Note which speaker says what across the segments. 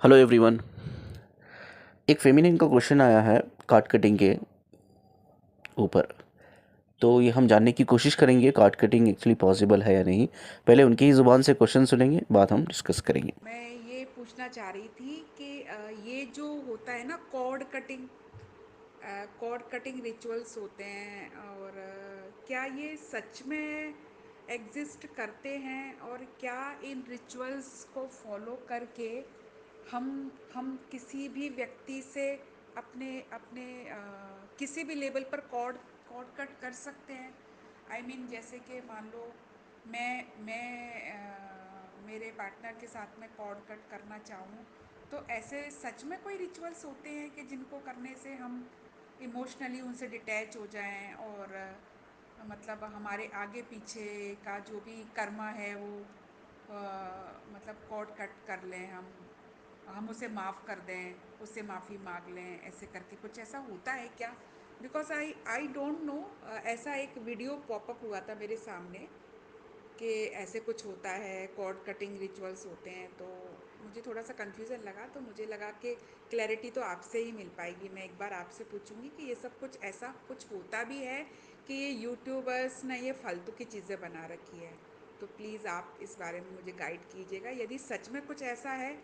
Speaker 1: Hello everyone. एक feminine का question आया है कार्ड कटिंग के ऊपर। तो ये हम जानने की कोशिश करेंगे कार्ड कटिंग एक्चुअली पॉसिबल है या नहीं। पहले उनकी ही ज़ुबान से क्वेश्चन सुनेंगे, बाद हम डिस्कस करेंगे।
Speaker 2: मैं ये पूछना चाह रही थी कि ये जो होता है ना कॉर्ड कटिंग रिचुअल्स होते हैं और क्या ये सच में एग्जिस्ट करते हैं और क्या इन रिचुअल्स को फॉलो करके हम हम किसी भी व्यक्ति से अपने अपने किसी भी लेवल पर कॉर्ड कॉर्ड कट कर सकते हैं। आई मीन जैसे कि मान लो मैं मेरे पार्टनर के साथ में कॉर्ड कट करना चाहूँ, तो ऐसे सच में कोई रिचुअल्स होते हैं कि जिनको करने से हम इमोशनली उनसे डिटैच हो जाएं और मतलब हमारे आगे पीछे का जो भी कर्मा है वो मतलब कॉर्ड कट कर लें, हम उसे माफ़ कर दें, उससे माफ़ी मांग लें, ऐसे करके कुछ ऐसा होता है क्या? Because I don't know. ऐसा एक वीडियो पॉपअप हुआ था मेरे सामने कि ऐसे कुछ होता है, कॉर्ड कटिंग रिचुअल्स होते हैं, तो मुझे थोड़ा सा कन्फ्यूज़न लगा, तो मुझे लगा कि क्लैरिटी तो आपसे ही मिल पाएगी। मैं एक बार आपसे पूछूंगी कि ये सब कुछ ऐसा कुछ होता भी है कि ये यूट्यूबर्स ने ये फालतू की चीज़ें बना रखी है। तो प्लीज़ आप इस बारे में मुझे गाइड कीजिएगा। यदि सच में कुछ ऐसा है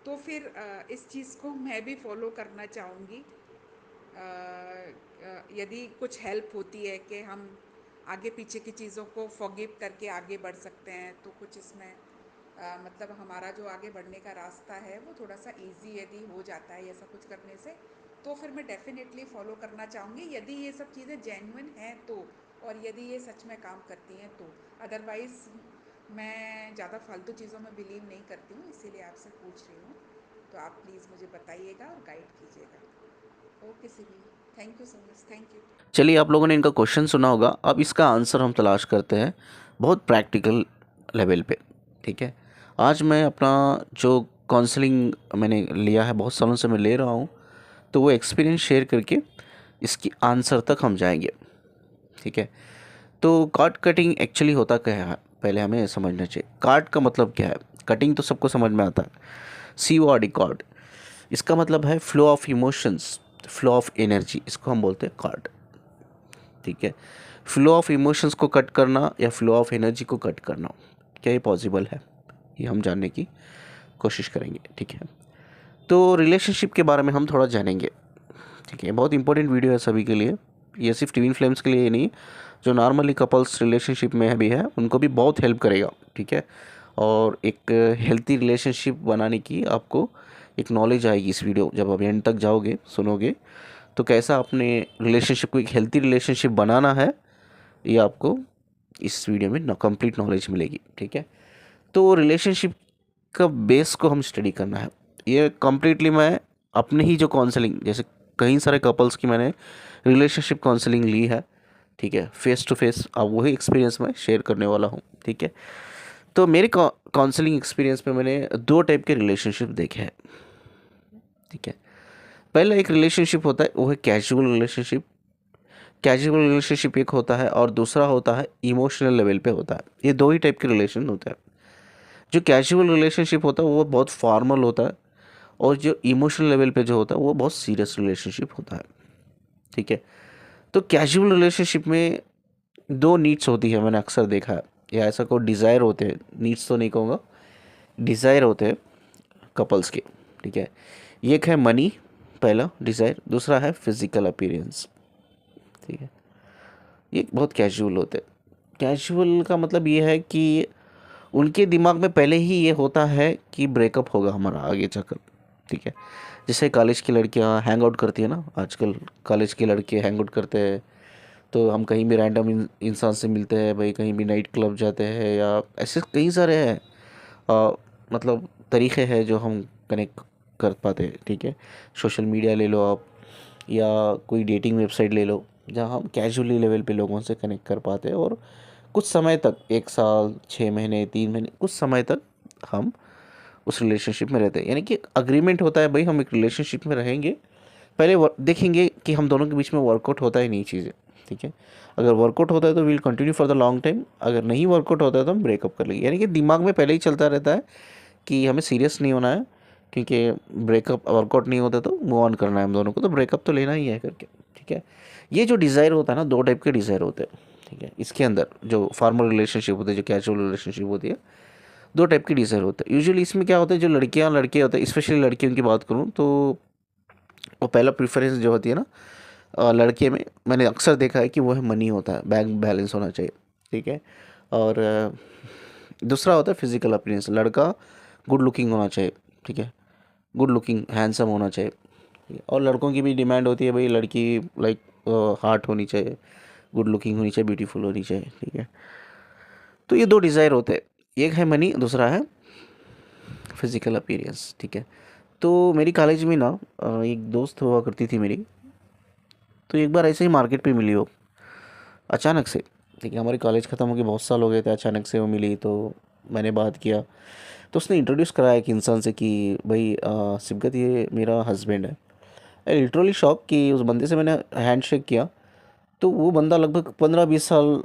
Speaker 2: तो फिर इस चीज़ को मैं भी फॉलो करना चाहूँगी। यदि कुछ हेल्प होती है कि हम आगे पीछे की चीज़ों को फॉरगिव करके आगे बढ़ सकते हैं, तो कुछ इसमें मतलब हमारा जो आगे बढ़ने का रास्ता है वो थोड़ा सा इजी यदि हो जाता है ऐसा कुछ करने से, तो फिर मैं डेफिनेटली फॉलो करना चाहूँगी यदि ये सब चीज़ें जेन्युइन हैं तो, और यदि ये सच में काम करती हैं तो। अदरवाइज़ मैं ज़्यादा फालतू चीज़ों में बिलीव नहीं करती हूँ, इसीलिए आपसे पूछ रही हूँ। तो आप प्लीज़ मुझे बताइएगा और गाइड कीजिएगा। Okay Simi, thank you so much, thank you.
Speaker 1: चलिए, आप लोगों ने इनका क्वेश्चन सुना होगा, अब इसका आंसर हम तलाश करते हैं बहुत प्रैक्टिकल लेवल पे। ठीक है। आज मैं अपना जो काउंसलिंग मैंने लिया है, बहुत सालों से मैं ले रहा हूँ, तो वो एक्सपीरियंस शेयर करके इसकी आंसर तक हम जाएंगे। ठीक है। तो कार्ड कटिंग एक्चुअली होता क्या है, पहले हमें समझना चाहिए। कार्ड का मतलब क्या है? कटिंग तो सबको समझ में आता है। CORD, कार्ड, इसका मतलब है flow of emotions, flow of energy, इसको हम बोलते हैं कार्ड। ठीक है। फ्लो ऑफ इमोशंस को कट करना या फ्लो ऑफ एनर्जी को कट करना, क्या ये पॉसिबल है? ये हम जानने की कोशिश करेंगे। ठीक है। तो रिलेशनशिप के बारे में हम थोड़ा जानेंगे। ठीक है। बहुत इंपॉर्टेंट वीडियो है सभी के लिए, ये सिर्फ ट्विन फ्लेम्स के लिए ही नहीं, जो नॉर्मली कपल्स रिलेशनशिप में भी है उनको भी बहुत हेल्प करेगा। ठीक है। और एक हेल्थी रिलेशनशिप बनाने की आपको एक नॉलेज आएगी इस वीडियो, जब आप एंड तक जाओगे सुनोगे, तो कैसा अपने रिलेशनशिप को एक हेल्थी रिलेशनशिप बनाना है, ये आपको इस वीडियो में कंप्लीट नॉलेज मिलेगी। ठीक है। तो रिलेशनशिप का बेस को हम स्टडी करना है। ये कम्प्लीटली मैं अपने ही जो काउंसलिंग, जैसे कई सारे कपल्स की मैंने रिलेशनशिप काउंसलिंग ली है। ठीक है। फेस टू फेस अब वही एक्सपीरियंस मैं शेयर करने वाला हूँ। ठीक है। तो मेरे काउंसलिंग एक्सपीरियंस में मैंने दो टाइप के रिलेशनशिप देखे हैं। ठीक है। पहला एक रिलेशनशिप होता है, वो है कैजुअल रिलेशनशिप। कैजुअल रिलेशनशिप एक होता है और दूसरा होता है इमोशनल लेवल पे होता है। ये दो ही टाइप के रिलेशन होते हैं। जो कैजुअल रिलेशनशिप होता है वो बहुत फॉर्मल होता है, और जो इमोशनल लेवल पे जो होता है वो बहुत सीरियस रिलेशनशिप होता है। ठीक है। तो कैजुअल रिलेशनशिप में दो नीड्स होती है, मैंने अक्सर देखा है, या ऐसा कोई डिज़ायर होते हैं, नीड्स तो नहीं कहूँगा, डिज़ायर होते हैं कपल्स के। ठीक है। एक है मनी, पहला डिज़ायर, दूसरा है फिजिकल अपीयरेंस। ठीक है। ये बहुत कैजुअल होते हैं। कैजुअल का मतलब ये है कि उनके दिमाग में पहले ही ये होता है कि ब्रेकअप होगा हमारा आगे जाकर। ठीक है। जैसे कॉलेज की लड़कियां हैंग आउट करती है ना, आजकल कॉलेज के लड़के हैंग आउट करते हैं, तो हम कहीं भी रैंडम इंसान से मिलते हैं भाई, कहीं भी नाइट क्लब जाते हैं, या ऐसे कई सारे हैं मतलब तरीक़े हैं जो हम कनेक्ट कर पाते हैं। ठीक है। सोशल मीडिया ले लो आप, या कोई डेटिंग वेबसाइट ले लो, जहाँ हम कैजुअली लेवल पे लोगों से कनेक्ट कर पाते हैं, और कुछ समय तक, 1 साल, 6 महीने, 3 महीने, कुछ समय तक हम उस रिलेशनशिप में रहते हैं। यानी कि अग्रीमेंट होता है भाई, हम एक रिलेशनशिप में रहेंगे, पहले देखेंगे कि हम दोनों के बीच में वर्कआउट होता है नहीं चीज़ें। ठीक है। अगर वर्कआउट होता है तो will continue for the long time, अगर नहीं वर्कआउट होता है तो हम ब्रेकअप कर लेंगे। यानी कि दिमाग में पहले ही चलता रहता है कि हमें सीरियस नहीं होना है, क्योंकि ब्रेकअप वर्कआउट नहीं होता तो मूव ऑन करना है हम दोनों को, तो ब्रेकअप तो लेना ही है करके। ठीक है, ये जो डिज़ायर होता है ना, दो टाइप के डिज़ायर होते हैं। ठीक है, इसके अंदर जो फॉर्मल रिलेशनशिप होते हैं, जो कैजुअल रिलेशनशिप होती है, दो टाइप की डिज़ायर होता है। यूजुअली इसमें क्या होता है, जो लड़कियां लड़के होते हैं, स्पेशली लड़कियों की बात करूँ तो वो पहला प्रेफरेंस जो होती है ना लड़के में, मैंने अक्सर देखा है कि वो है मनी होता है, बैंक बैलेंस होना चाहिए। ठीक है, और दूसरा होता है फिजिकल अपीयरेंस, लड़का गुड लुकिंग होना चाहिए। ठीक है, गुड लुकिंग हैंडसम होना चाहिए। ठीक है, और लड़कों की भी डिमांड होती है भाई लड़की लाइक हार्ट होनी चाहिए, गुड लुकिंग होनी चाहिए, ब्यूटीफुल होनी चाहिए। ठीक है, तो ये दो डिज़ायर होते हैं, एक है मनी, दूसरा है फिजिकल अपीयरेंस। ठीक है, तो मेरी कॉलेज में ना एक दोस्त हुआ करती थी मेरी, तो एक बार ऐसे ही मार्केट पे मिली वो अचानक से। ठीक है, हमारी कॉलेज ख़त्म हो गई, बहुत साल हो गए थे, अचानक से वो मिली तो मैंने बात किया। तो उसने इंट्रोड्यूस कराया एक इंसान से कि भाई सिबकत ये मेरा हस्बैंड है। आई लिटरली शॉक कि उस बंदे से मैंने हैंड शेक किया, तो वो बंदा लगभग 15-20 साल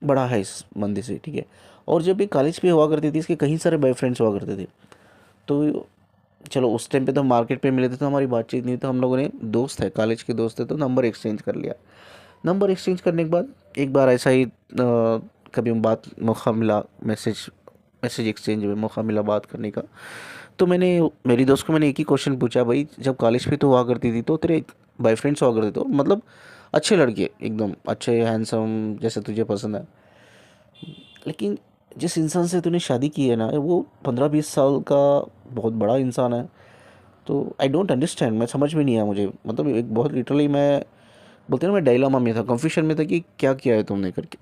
Speaker 1: बड़ा है इस बंदे से। ठीक है, और जब ये कॉलेज पे हुआ करती थी इसके कई सारे बॉयफ्रेंड्स हुआ करते थे। तो चलो उस टाइम पे तो हम मार्केट पे मिले थे तो हमारी बातचीत नहीं, तो हम लोगों ने, दोस्त है कॉलेज के दोस्त है, तो नंबर एक्सचेंज कर लिया। नंबर एक्सचेंज करने के बाद एक बार ऐसा ही कभी बात मौका मिला, मैसेज मैसेज एक्सचेंज में मौका मिला बात करने का। तो मैंने मेरी दोस्त को मैंने एक ही क्वेश्चन पूछा, भाई जब कॉलेज पे तो हुआ करती थी तो तेरे बॉयफ्रेंड्स हुआ करते, तो मतलब अच्छे लड़के एकदम अच्छे हैंडसम जैसे तुझे पसंद है, लेकिन जिस इंसान से तूने शादी की है ना वो 15-20 साल का बहुत बड़ा इंसान है। तो आई डोंट अंडरस्टैंड, मैं समझ में नहीं आया मुझे, मतलब एक बहुत लिटरली मैं बोलते हैं ना, मैं डायलामा में था, कंफ्यूजन में था कि क्या किया है तुमने करके।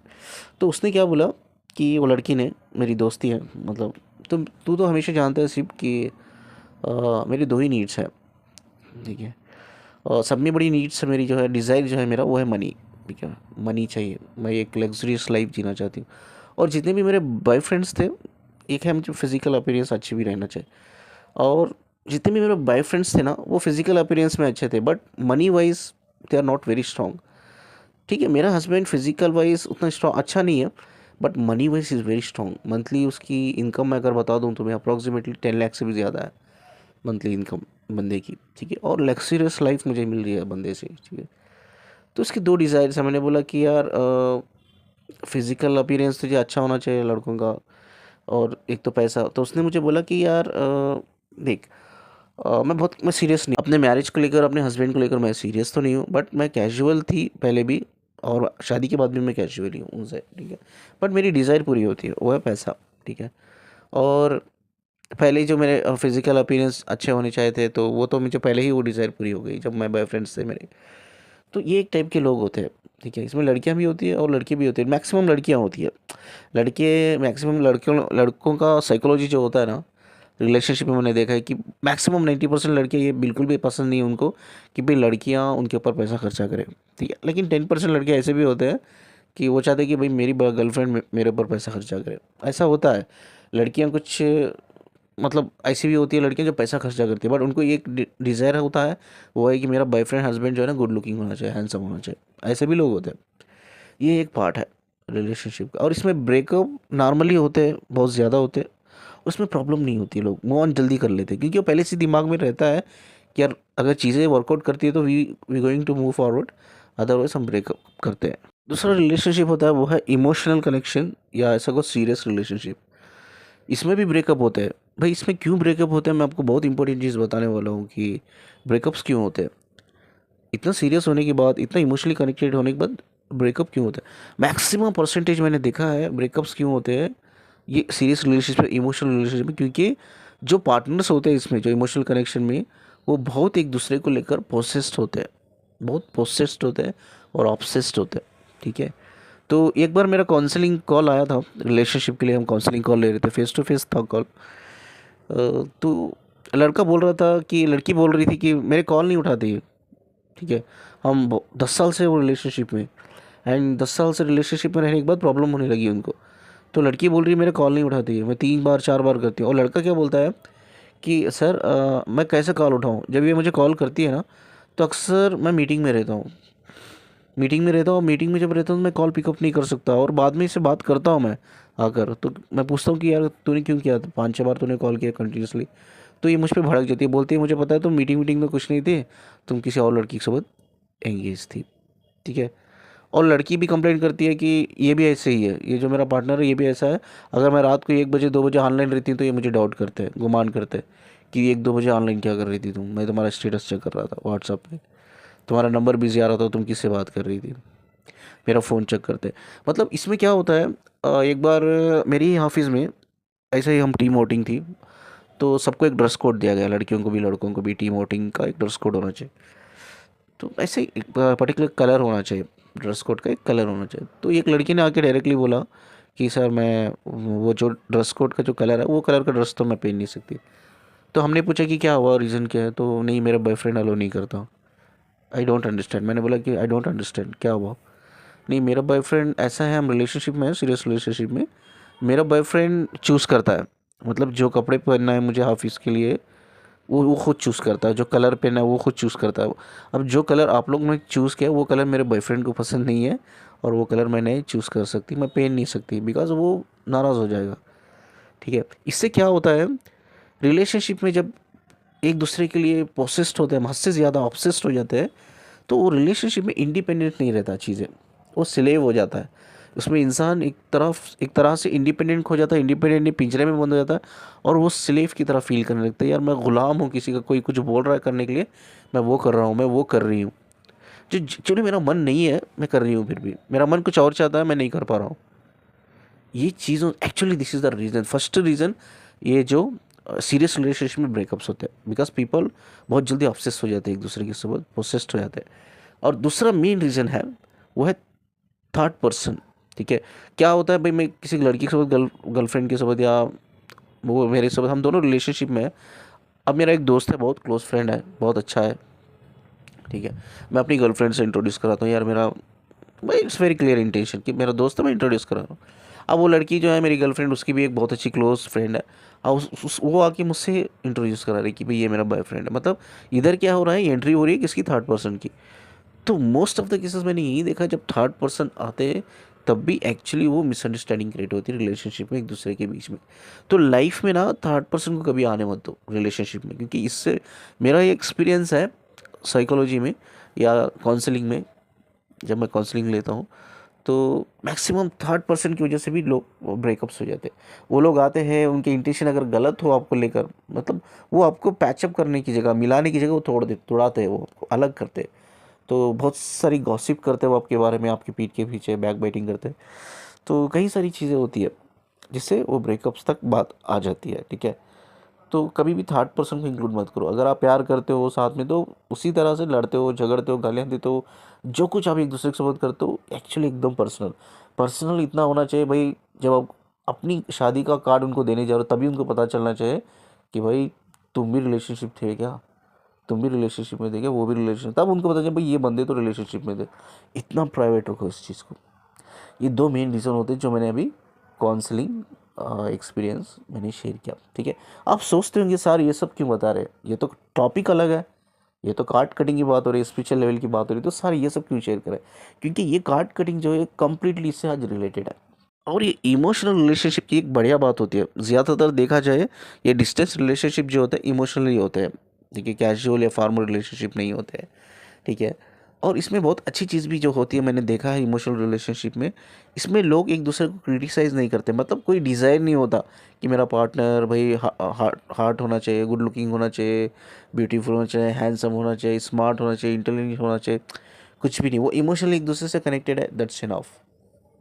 Speaker 1: तो उसने क्या बोला कि वो लड़की ने, मेरी दोस्ती है मतलब, तू तो हमेशा जानता है सिर्फ कि मेरी दो ही नीड्स है। ठीक है, और सब में बड़ी नीड्स है मेरी, जो है डिज़ायर जो है मेरा वो है मनी। ठीक है, मनी चाहिए, मैं एक लग्जरियस लाइफ जीना चाहती हूँ। और जितने भी मेरे बॉयफ्रेंड्स थे, एक है मुझे फिजिकल अपीयरेंस अच्छी भी रहना चाहिए, और जितने भी मेरे बॉयफ्रेंड्स थे ना वो फिजिकल अपीयरेंस में अच्छे थे but money wise they are not very strong. ठीक है, मेरा हस्बैंड फिजिकल वाइज उतना स्ट्रॉन्ग अच्छा नहीं है but money wise is very strong. Monthly उसकी इनकम मैं अगर बता दूँ तो मैं अप्रॉक्सीमेटली 10 लाख से भी ज़्यादा है मंथली इनकम बंदे की। ठीक है, और लग्जरियस लाइफ मुझे मिल रही है बंदे से। ठीक है, तो उसकी दो डिज़ायर्स है। मैंने बोला कि यार फिज़िकल अपीयरेंस तुझे अच्छा होना चाहिए लड़कों का, और एक तो पैसा। तो उसने मुझे बोला कि यार देख मैं सीरियस नहीं अपने मैरिज को लेकर, अपने हस्बैंड को लेकर मैं सीरियस तो नहीं हूँ, बट मैं कैजुअल थी पहले भी और शादी के बाद भी मैं कैजुअल ही हूँ उनसे। ठीक है, बट मेरी डिज़ायर पूरी होती है, वो है पैसा। ठीक है, और पहले ही जो मेरे फिजिकल अपीयरेंस अच्छे होने चाहिए थे तो वो तो मुझे पहले ही वो डिज़ायर पूरी हो गई जब मैं बॉयफ्रेंड्स थे मेरे। तो ये एक टाइप के लोग होते हैं। ठीक है, इसमें लड़कियां भी होती है और लड़के भी होते हैं, मैक्सिमम लड़कियां होती है। लड़के मैक्सिमम लड़कियों लड़कों का साइकोलॉजी जो होता है ना रिलेशनशिप में, मैंने देखा है कि मैक्सिमम 90% लड़के ये बिल्कुल भी पसंद नहीं है उनको कि भाई लड़कियां उनके ऊपर पैसा खर्चा करें। ठीक है, लेकिन 10% लड़के ऐसे भी होते हैं कि वो चाहते हैं कि भाई मेरी गर्लफ्रेंड मेरे ऊपर पैसा खर्चा करे। ऐसा होता है, लड़कियां कुछ मतलब ऐसी भी होती है लड़कियां जो पैसा खर्चा करती है बट उनको एक डिज़ायर होता है, वो है कि मेरा बॉयफ्रेंड हस्बैंड जो है ना गुड लुकिंग होना चाहिए, हैंडसम होना चाहिए। ऐसे भी लोग होते हैं। ये एक पार्ट है रिलेशनशिप का, और इसमें ब्रेकअप नॉर्मली होते हैं, बहुत ज़्यादा होते हैं। उसमें प्रॉब्लम नहीं होती, लोग मूव ऑन जल्दी कर लेते हैं क्योंकि वो पहले से दिमाग में रहता है कि यार अगर चीज़ें वर्कआउट करती है तो we going to move forward, otherwise हम ब्रेकअप करते हैं। दूसरा रिलेशनशिप होता है वो है इमोशनल कनेक्शन, या ऐसा कोई सीरियस रिलेशनशिप। इसमें भी ब्रेकअप होते हैं। भाई इसमें क्यों ब्रेकअप होते हैं, मैं आपको बहुत इंपॉर्टेंट चीज़ बताने वाला हूँ कि ब्रेकअप्स क्यों होते हैं। इतना सीरियस होने के बाद, इतना इमोशनली कनेक्टेड होने के बाद ब्रेकअप क्यों होता है। मैक्सिमम परसेंटेज मैंने देखा है ब्रेकअप्स क्यों होते हैं ये सीरियस रिलेशनशिप, इमोशनल रिलेशनशिप में, क्योंकि जो पार्टनर्स होते हैं इसमें, जो इमोशनल कनेक्शन में, वो बहुत एक दूसरे को लेकर पोसेस्ड होते हैं, बहुत पोसेस्ड होते हैं और ऑब्सेस्ड होते हैं। ठीक है, तो एक बार मेरा काउंसलिंग कॉल आया था रिलेशनशिप के लिए, हम काउंसलिंग कॉल ले रहे थे, फेस टू फेस था कॉल। तो लड़का बोल रहा था कि लड़की बोल रही थी कि मेरे कॉल नहीं उठाती है। ठीक है, हम 10 साल से वो रिलेशनशिप में, एंड 10 साल से रिलेशनशिप में रहने के बाद प्रॉब्लम होने लगी उनको। तो लड़की बोल रही है मेरे कॉल नहीं उठाती है, मैं 3 बार 4 बार करती हूँ। और लड़का क्या बोलता है कि सर मैं कैसे कॉल उठाऊँ, जब ये मुझे कॉल करती है ना तो अक्सर मैं मीटिंग में रहता हूँ, मीटिंग में जब रहता हूँ तो मैं कॉल पिकअप नहीं कर सकता, और बाद में इससे बात करता हूँ मैं आकर, तो मैं पूछता हूँ कि यार तूने क्यों किया, 5-6 बार तूने कॉल किया कंटिन्यूसली, तो ये मुझ पे भड़क जाती है, बोलती है मुझे पता है तुम मीटिंग में कुछ नहीं थे, तुम किसी और लड़की के साथ एंगेज थी, ठीक है। और लड़की भी कंप्लेंट करती है कि ये भी ऐसे ही है, ये जो मेरा पार्टनर है ये भी ऐसा है, अगर मैं रात को 1 बजे 2 बजे ऑनलाइन रहती हूँ तो ये मुझे डाउट करते हैं, गुमान करते हैं कि 1-2 बजे ऑनलाइन क्या कर रही थी तुम, मैं तुम्हारा स्टेटस चेक कर रहा था व्हाट्सअप पे, तुम्हारा नंबर बिजी आ रहा था, तुम किससे बात कर रही थी, मेरा फ़ोन चेक करते। मतलब इसमें क्या होता है, एक बार मेरी ही ऑफिस में ऐसे ही हम टीम वोटिंग थी, तो सबको एक ड्रेस कोड दिया गया, लड़कियों को भी लड़कों को भी टीम वोटिंग का एक ड्रेस कोड होना चाहिए। तो ऐसे ही एक पर्टिकुलर कलर होना चाहिए, ड्रेस कोड का एक कलर होना चाहिए। तो एक लड़की ने आके डायरेक्टली बोला कि सर मैं वो जो ड्रेस कोड का जो कलर है वो कलर का ड्रेस तो मैं पहन नहीं सकती। तो हमने पूछा कि क्या हुआ, रीज़न क्या है, तो नहीं मेरा बॉयफ्रेंड अलो नहीं करता। आई डोंट अंडरस्टैंड, मैंने बोला कि आई डोंट अंडरस्टैंड क्या हुआ। नहीं मेरा बॉयफ्रेंड ऐसा है, हम रिलेशनशिप में है, सीरियस रिलेशनशिप में, मेरा बॉयफ्रेंड चूज़ करता है, मतलब जो कपड़े पहनना है मुझे ऑफिस के लिए वो खुद चूज़ करता है, जो कलर पहनना है वो खुद चूज़ करता है। अब जो कलर आप लोग ने चूज़ किया वो कलर मेरे बॉयफ्रेंड को पसंद नहीं है, और वो कलर मैं नहीं चूज़ कर सकती, मैं पहन नहीं सकती, बिकॉज वो नाराज़ हो जाएगा, ठीक है। इससे क्या होता है, रिलेशनशिप में जब एक दूसरे के लिए पोसेस्ड होते हैं, हम हद से ज़्यादा ऑब्सेस्ड हो जाते हैं, तो वो रिलेशनशिप में इंडिपेंडेंट नहीं रहता, चीज़ें वो स्लेव हो जाता है। उसमें इंसान एक तरह से इंडिपेंडेंट हो जाता है, इंडिपेंडेंट नहीं पिंजरे में बंद हो जाता है, और वो स्लेव की तरह फील करने लगता है, यार मैं ग़ुलाम हूँ किसी का, कोई कुछ बोल रहा है करने के लिए मैं वो कर रहा हूँ, मैं वो कर रही हूँ, जो एक्चुअली मेरा मन नहीं है मैं कर रही हूँ, फिर भी मेरा मन कुछ और चाहता है, मैं नहीं कर पा रहा हूँ। ये चीज़ों actually this is the reason, first reason, ये जो सीरियस रिलेशनशिप में ब्रेकअप्स होते हैं, बिकॉज पीपल बहुत जल्दी ऑब्सेस हो जाते हैं, एक दूसरे के साथ पोसेस्ड हो जाते हैं। और दूसरा मेन रीज़न है, वो है थर्ड पर्सन, ठीक है। क्या होता है भाई, मैं किसी लड़की के साथ गर्लफ्रेंड के साथ, या वो मेरे साथ, हम दोनों रिलेशनशिप में हैं। अब मेरा एक दोस्त है, बहुत क्लोज फ्रेंड है, बहुत अच्छा है, ठीक है। मैं अपनी गर्लफ्रेंड से इंट्रोड्यूस कराता हूँ, यार मेरा भाई इट्स वेरी क्लियर इंटेंशन कि मेरा दोस्त है, मैं इंट्रोड्यूस करा रहा हूँ। अब वो लड़की जो है मेरी गर्लफ्रेंड, उसकी भी एक बहुत अच्छी क्लोज फ्रेंड है, और वो आके मुझसे इंट्रोड्यूस करा रही कि भाई ये मेरा बॉयफ्रेंड है। मतलब इधर क्या हो रहा है, एंट्री हो रही है किसकी, थर्ड पर्सन की। तो मोस्ट ऑफ द केसेस मैंने यही देखा, जब थर्ड पर्सन आते हैं तब भी एक्चुअली वो मिसअंडरस्टैंडिंग क्रिएट होती है रिलेशनशिप में एक दूसरे के बीच में। तो लाइफ में ना थर्ड पर्सन को कभी आने मत दो रिलेशनशिप में, क्योंकि इससे मेरा ये एक्सपीरियंस है साइकोलॉजी में या काउंसलिंग में, जब मैं काउंसलिंग लेता हूँ, तो मैक्सिमम थर्ड पर्सन की वजह से भी लोग ब्रेकअप्स हो जाते हैं। वो लोग आते हैं, उनके इंटेंशन अगर गलत हो आपको लेकर, मतलब वो आपको पैचअप करने की जगह, मिलाने की जगह वो तोड़ाते हैं, वो आपको अलग करते हैं। तो बहुत सारी गॉसिप करते हैं वो आपके बारे में, आपकी पीठ के पीछे बैक बाइटिंग करते हैं। तो कई सारी चीज़ें होती है जिससे वो ब्रेकअप्स तक बात आ जाती है, ठीक है। तो कभी भी थर्ड पर्सन को इंक्लूड मत करो। अगर आप प्यार करते हो साथ में, तो उसी तरह से लड़ते हो, झगड़ते हो, गालियाँ देते हो, जो कुछ आप एक दूसरे के साथ करते हो एक्चुअली एकदम पर्सनल, पर्सनल इतना होना चाहिए भाई। जब आप अपनी शादी का कार्ड उनको देने जा रहे हो, तभी उनको पता चलना चाहिए कि भाई तुम भी रिलेशनशिप थे क्या, तुम भी रिलेशनशिप में थे क्या, वो भी रिलेशन, तब उनको पता चले भाई ये बंदे तो रिलेशनशिप में थे। इतना प्राइवेट रखो इस चीज़ को। ये दो मेन रीज़न होते हैं जो मैंने अभी काउंसलिंग एक्सपीरियंस मैंने शेयर किया, ठीक है। आप सोचते होंगे सर ये सब क्यों बता रहे हैं, ये तो टॉपिक अलग है, ये तो कार्ड कटिंग की बात हो रही है, स्पिरिचुअल लेवल की बात हो रही है, तो सर ये सब क्यों शेयर करें, क्योंकि ये कार्ड कटिंग जो है कम्प्लीटली इससे आज रिलेटेड है। और ये इमोशनल रिलेशनशिप की एक बढ़िया बात होती है, ज़्यादातर देखा जाए ये डिस्टेंस रिलेशनशिप जो होते हैं इमोशनली होते हैं, ठीक है, कैजुअल या फॉर्मल रिलेशनशिप नहीं होते हैं, ठीक है। और इसमें बहुत अच्छी चीज़ भी जो होती है, मैंने देखा है इमोशनल रिलेशनशिप में, इसमें लोग एक दूसरे को क्रिटिसाइज़ नहीं करते, मतलब कोई डिज़ायर नहीं होता कि मेरा पार्टनर भाई हार्ट होना चाहिए, गुड लुकिंग होना चाहिए, ब्यूटीफुल होना चाहिए, हैंडसम होना चाहिए, स्मार्ट होना चाहिए, इंटेलिजेंट होना चाहिए, कुछ भी नहीं। वो इमोशनली एक दूसरे से कनेक्टेड है, दैट्स इनफ।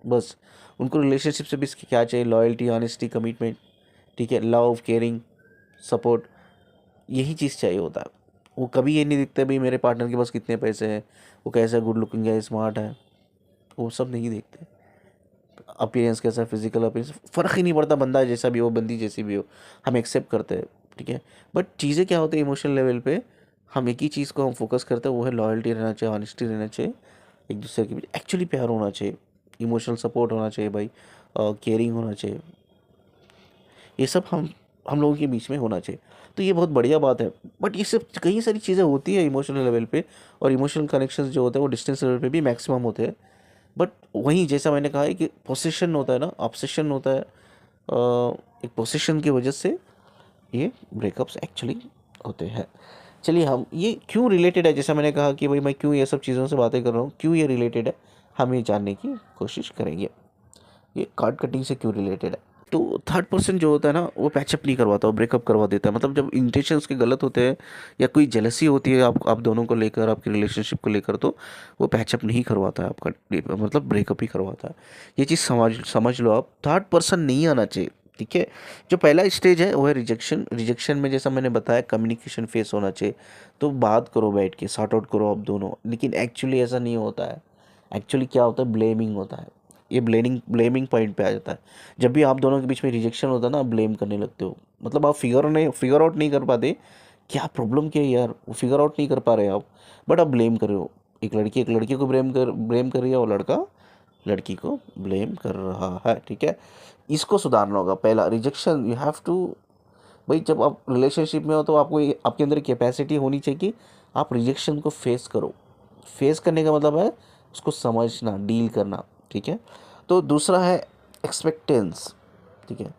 Speaker 1: बस उनको रिलेशनशिप से भी क्या चाहिए, लॉयल्टी, ऑनेस्टी, कमिटमेंट, ठीक है, लव, केयरिंग, सपोर्ट, यही चीज़ चाहिए होता है। वो कभी ये नहीं दिखता भाई मेरे पार्टनर के पास कितने पैसे हैं, वो कैसा गुड लुकिंग है, स्मार्ट है, वो सब नहीं देखते। अपीयरेंस कैसा है, फिजिकल अपीयरेंस, फ़र्क ही नहीं पड़ता, बंदा जैसा भी हो, बंदी जैसी भी हो, हम एक्सेप्ट करते हैं, ठीक है। बट चीज़ें क्या होती है इमोशनल लेवल पे, हम एक ही चीज़ को हम फोकस करते हैं, वो है लॉयल्टी रहना चाहिए, ऑनेस्टी रहना चाहिए, एक दूसरे के बीच एक्चुअली प्यार होना चाहिए, इमोशनल सपोर्ट होना चाहिए भाई, केयरिंग होना चाहिए, ये सब हम लोगों के बीच में होना चाहिए। तो ये बहुत बढ़िया बात है। बट ये सब कई सारी चीज़ें होती है इमोशनल लेवल पे, और इमोशनल कनेक्शंस जो होते हैं वो डिस्टेंस लेवल पे भी मैक्सिमम होते हैं। बट वहीं जैसा मैंने कहा है कि पोसेशन होता है ना, ऑब्सेशन होता है, एक पोसेशन की वजह से ये ब्रेकअप्स एक्चुअली होते हैं। चलिए हम ये क्यों रिलेटेड है, जैसा मैंने कहा कि भाई मैं क्यों ये सब चीज़ों से बातें कर रहा हूँ, क्यों ये रिलेटेड है, हम ये जानने की कोशिश करेंगे ये कार्ड कटिंग से क्यों रिलेटेड है। तो थर्ड पर्सन जो होता है ना वो पैचअप नहीं करवाता, वो ब्रेकअप करवा देता है। मतलब जब इंटेंशंस के गलत होते हैं या कोई जेलसी होती है आप दोनों को लेकर, आपकी रिलेशनशिप को लेकर, तो वो पैचअप नहीं करवाता है आपका, मतलब ब्रेकअप ही करवाता है। ये चीज़ समझ समझ लो आप, थर्ड पर्सन नहीं आना चाहिए। ठीक है, जो पहला स्टेज है वो है रिजेक्शन। रिजेक्शन में जैसा मैंने बताया कम्युनिकेशन फेस होना चाहिए, तो बात करो बैठ के, सॉर्ट आउट करो आप दोनों। लेकिन एक्चुअली ऐसा नहीं होता है। एक्चुअली क्या होता है, ब्लेमिंग होता है। ये ब्लेमिंग पॉइंट पे आ जाता है। जब भी आप दोनों के बीच में रिजेक्शन होता है ना, आप ब्लेम करने लगते हो। मतलब आप फिगर आउट नहीं कर पाते क्या प्रॉब्लम क्या है यार, वो फिगर आउट नहीं कर पा रहे आप, बट आप ब्लेम कर रहे हो। एक लड़की को ब्लेम कर रही है, और लड़का लड़की को ब्लेम कर रहा है। ठीक है, इसको सुधारना होगा। पहला रिजेक्शन, यू हैव टू, भाई जब आप रिलेशनशिप में हो तो आपको आपके अंदर कैपेसिटी होनी चाहिए कि आप रिजेक्शन को फेस करो। फेस करने का मतलब है उसको समझना, डील करना। ठीक है, तो दूसरा है एक्सपेक्टेंस। ठीक है,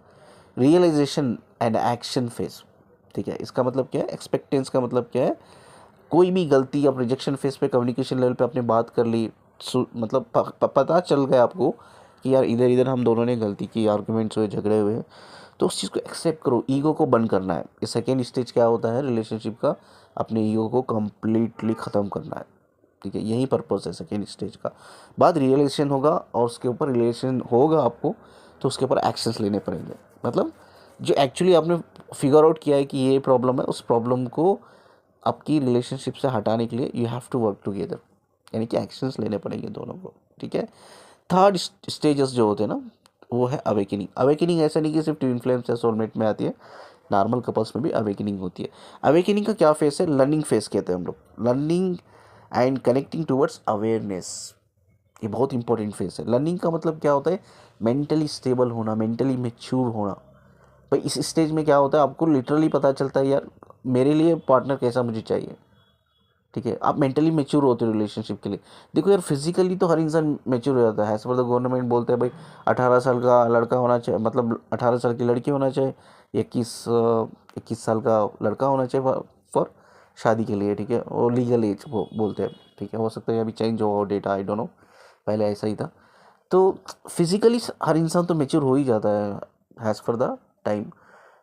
Speaker 1: रियलाइजेशन एंड एक्शन फेस। ठीक है, इसका मतलब क्या है, एक्सपेक्टेंस का मतलब क्या है, कोई भी गलती आप रिजेक्शन फेस पे कम्युनिकेशन लेवल पे आपने बात कर ली, मतलब पता चल गया आपको कि यार इधर इधर हम दोनों ने गलती की, आर्गुमेंट्स हुए, झगड़े हुए, तो उस चीज़ को एक्सेप्ट करो, ईगो को बंद करना है। ये सेकेंड स्टेज क्या होता है रिलेशनशिप का, अपने ईगो को कम्प्लीटली ख़त्म करना है। ठीक है, यही पर्पस है सेकेंड स्टेज का। बाद रियलाइजेशन होगा, और उसके ऊपर रिलेशन होगा आपको, तो उसके ऊपर एक्शंस लेने पड़ेंगे। मतलब जो एक्चुअली आपने फिगर आउट किया है कि ये प्रॉब्लम है, उस प्रॉब्लम को आपकी रिलेशनशिप से हटाने के लिए you have to work together, यानी कि एक्शंस लेने पड़ेंगे दोनों को। ठीक है, थर्ड स्टेजेस जो होते हैं ना, वो है अवेकनिंग। अवेकनिंग ऐसा नहीं कि सिर्फ ट्विन फ्लेम्स या सोलमेट में आती है, नॉर्मल कपल्स में भी अवेकनिंग होती है। अवेकनिंग का क्या फेस है, लर्निंग फेस कहते हैं हम लोग। Learning and connecting towards awareness, ये बहुत इंपॉर्टेंट फेस है। लर्निंग का मतलब क्या होता है, मेंटली स्टेबल होना, मेंटली मेच्योर होना। भाई इस स्टेज में क्या होता है, आपको लिटरली पता चलता है यार मेरे लिए पार्टनर कैसा मुझे चाहिए। ठीक है, आप मेंटली मेच्योर होते हो रिलेशनशिप के लिए। देखो यार फिजिकली तो हर इंसान मेच्योर हो जाता है, एज पर द गवर्नमेंट बोलते हैं भाई 18 साल का लड़का होना चाहिए, मतलब 18 साल की लड़की होना चाहिए, 21 साल का लड़का होना चाहिए फॉर शादी के लिए। ठीक है, और लीगल एज वो बोलते हैं। ठीक है, हो सकता है अभी चेंज हो डेटा, आई डोंट नो, पहले ऐसा ही था। तो फिजिकली हर इंसान तो मेच्योर हो ही जाता है as per the time,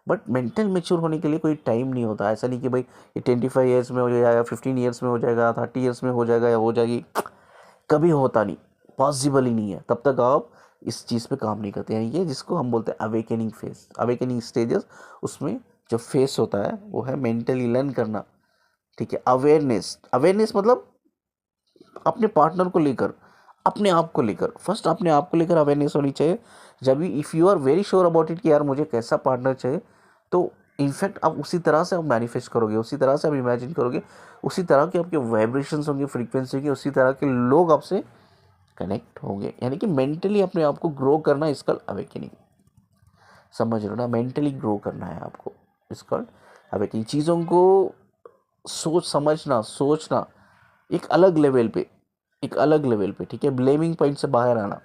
Speaker 1: but mental mature होने के लिए कोई टाइम नहीं होता। ऐसा नहीं कि भाई ये 25 ईयर्स में हो जाएगा, 15 ईयर्स में हो जाएगा, 30 ईयर्स में हो जाएगा या हो जाएगी, कभी होता नहीं, पॉसिबल ही नहीं है। तब तक आप इस चीज़ पे काम नहीं करते। यानी कि जिसको हम बोलते हैं अवेकनिंग फेस, अवेकनिंग स्टेजेस, उसमें जो फेस होता है वो है मेंटली लर्न करना। ठीक है, अवेयरनेस, अवेयरनेस मतलब अपने पार्टनर को लेकर, अपने आप को लेकर, फर्स्ट अपने आप को लेकर अवेयरनेस होनी चाहिए। जब भी if you are very sure about it कि यार मुझे कैसा पार्टनर चाहिए, तो इनफैक्ट आप उसी तरह से आप मैनिफेस्ट करोगे, उसी तरह से आप इमेजिन करोगे, उसी तरह के आपके वाइब्रेशंस होंगे, फ्रीक्वेंसी होगी, उसी तरह के लोग आपसे कनेक्ट होंगे। यानी कि मेंटली अपने आप को ग्रो करना, इसका अवेकनिंग। समझ लो ना, मेंटली ग्रो करना है आपको, इसका अवेकनिंग। चीज़ों को समझना, सोचना एक अलग लेवल पे, एक अलग लेवल पे। ठीक है, ब्लेमिंग पॉइंट से बाहर आना।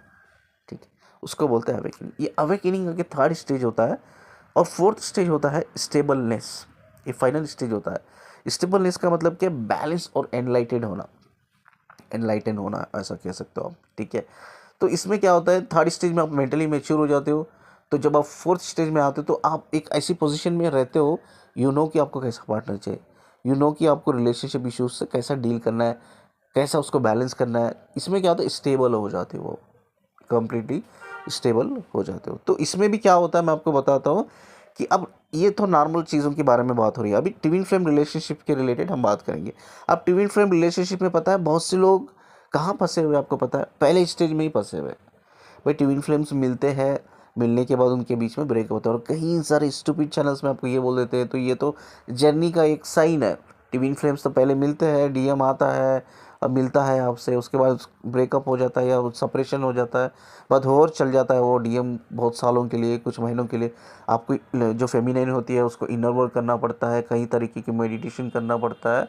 Speaker 1: ठीक है, उसको बोलते हैं अवेकनिंग। ये अवेकनिंग का थर्ड स्टेज होता है। और फोर्थ स्टेज होता है स्टेबलनेस, ये फाइनल स्टेज होता है। स्टेबलनेस का मतलब क्या, बैलेंस और एनलाइटेड होना, एनलाइटन होना ऐसा कह सकते हो आप। ठीक है, तो इसमें क्या होता है, थर्ड स्टेज में आप मेंटली मेच्योर हो जाते हो, तो जब आप फोर्थ स्टेज में आते हो तो आप एक ऐसी पोजीशन में रहते हो, यू नो कि आपको कैसा पार्टनर चाहिए, यू नो कि आपको रिलेशनशिप इश्यूज से कैसा डील करना है, कैसा उसको बैलेंस करना है। इसमें क्या होता है, स्टेबल हो जाते हो, कंप्लीटली स्टेबल हो जाते हो। तो इसमें भी क्या होता है मैं आपको बताता हूँ कि अब ये तो नॉर्मल चीज़ों के बारे में बात हो रही है, अभी ट्विन फ्लेम रिलेशनशिप के रिलेटेड हम बात करेंगे। अब ट्विन फ्लेम रिलेशनशिप में पता है बहुत से लोग कहाँ फंसे हुए, आपको पता है, पहले स्टेज में ही फंसे हुए। भाई ट्विन फ्लेम्स मिलते हैं, मिलने के बाद उनके बीच में ब्रेक होता है, और कई सारे स्टूपिड चैनल्स में आपको ये बोल देते हैं, तो ये तो जर्नी का एक साइन है। ट्विन फ्लेम्स तो पहले मिलते हैं, डीएम आता है, अब मिलता है आपसे, उसके बाद ब्रेकअप हो जाता है या सेपरेशन हो जाता है, बाद और चल जाता है वो डीएम बहुत सालों के लिए, कुछ महीनों के लिए। आपको जो फेमिनाइन होती है उसको इनर वर्क करना पड़ता है, कई तरीके की मेडिटेशन करना पड़ता है,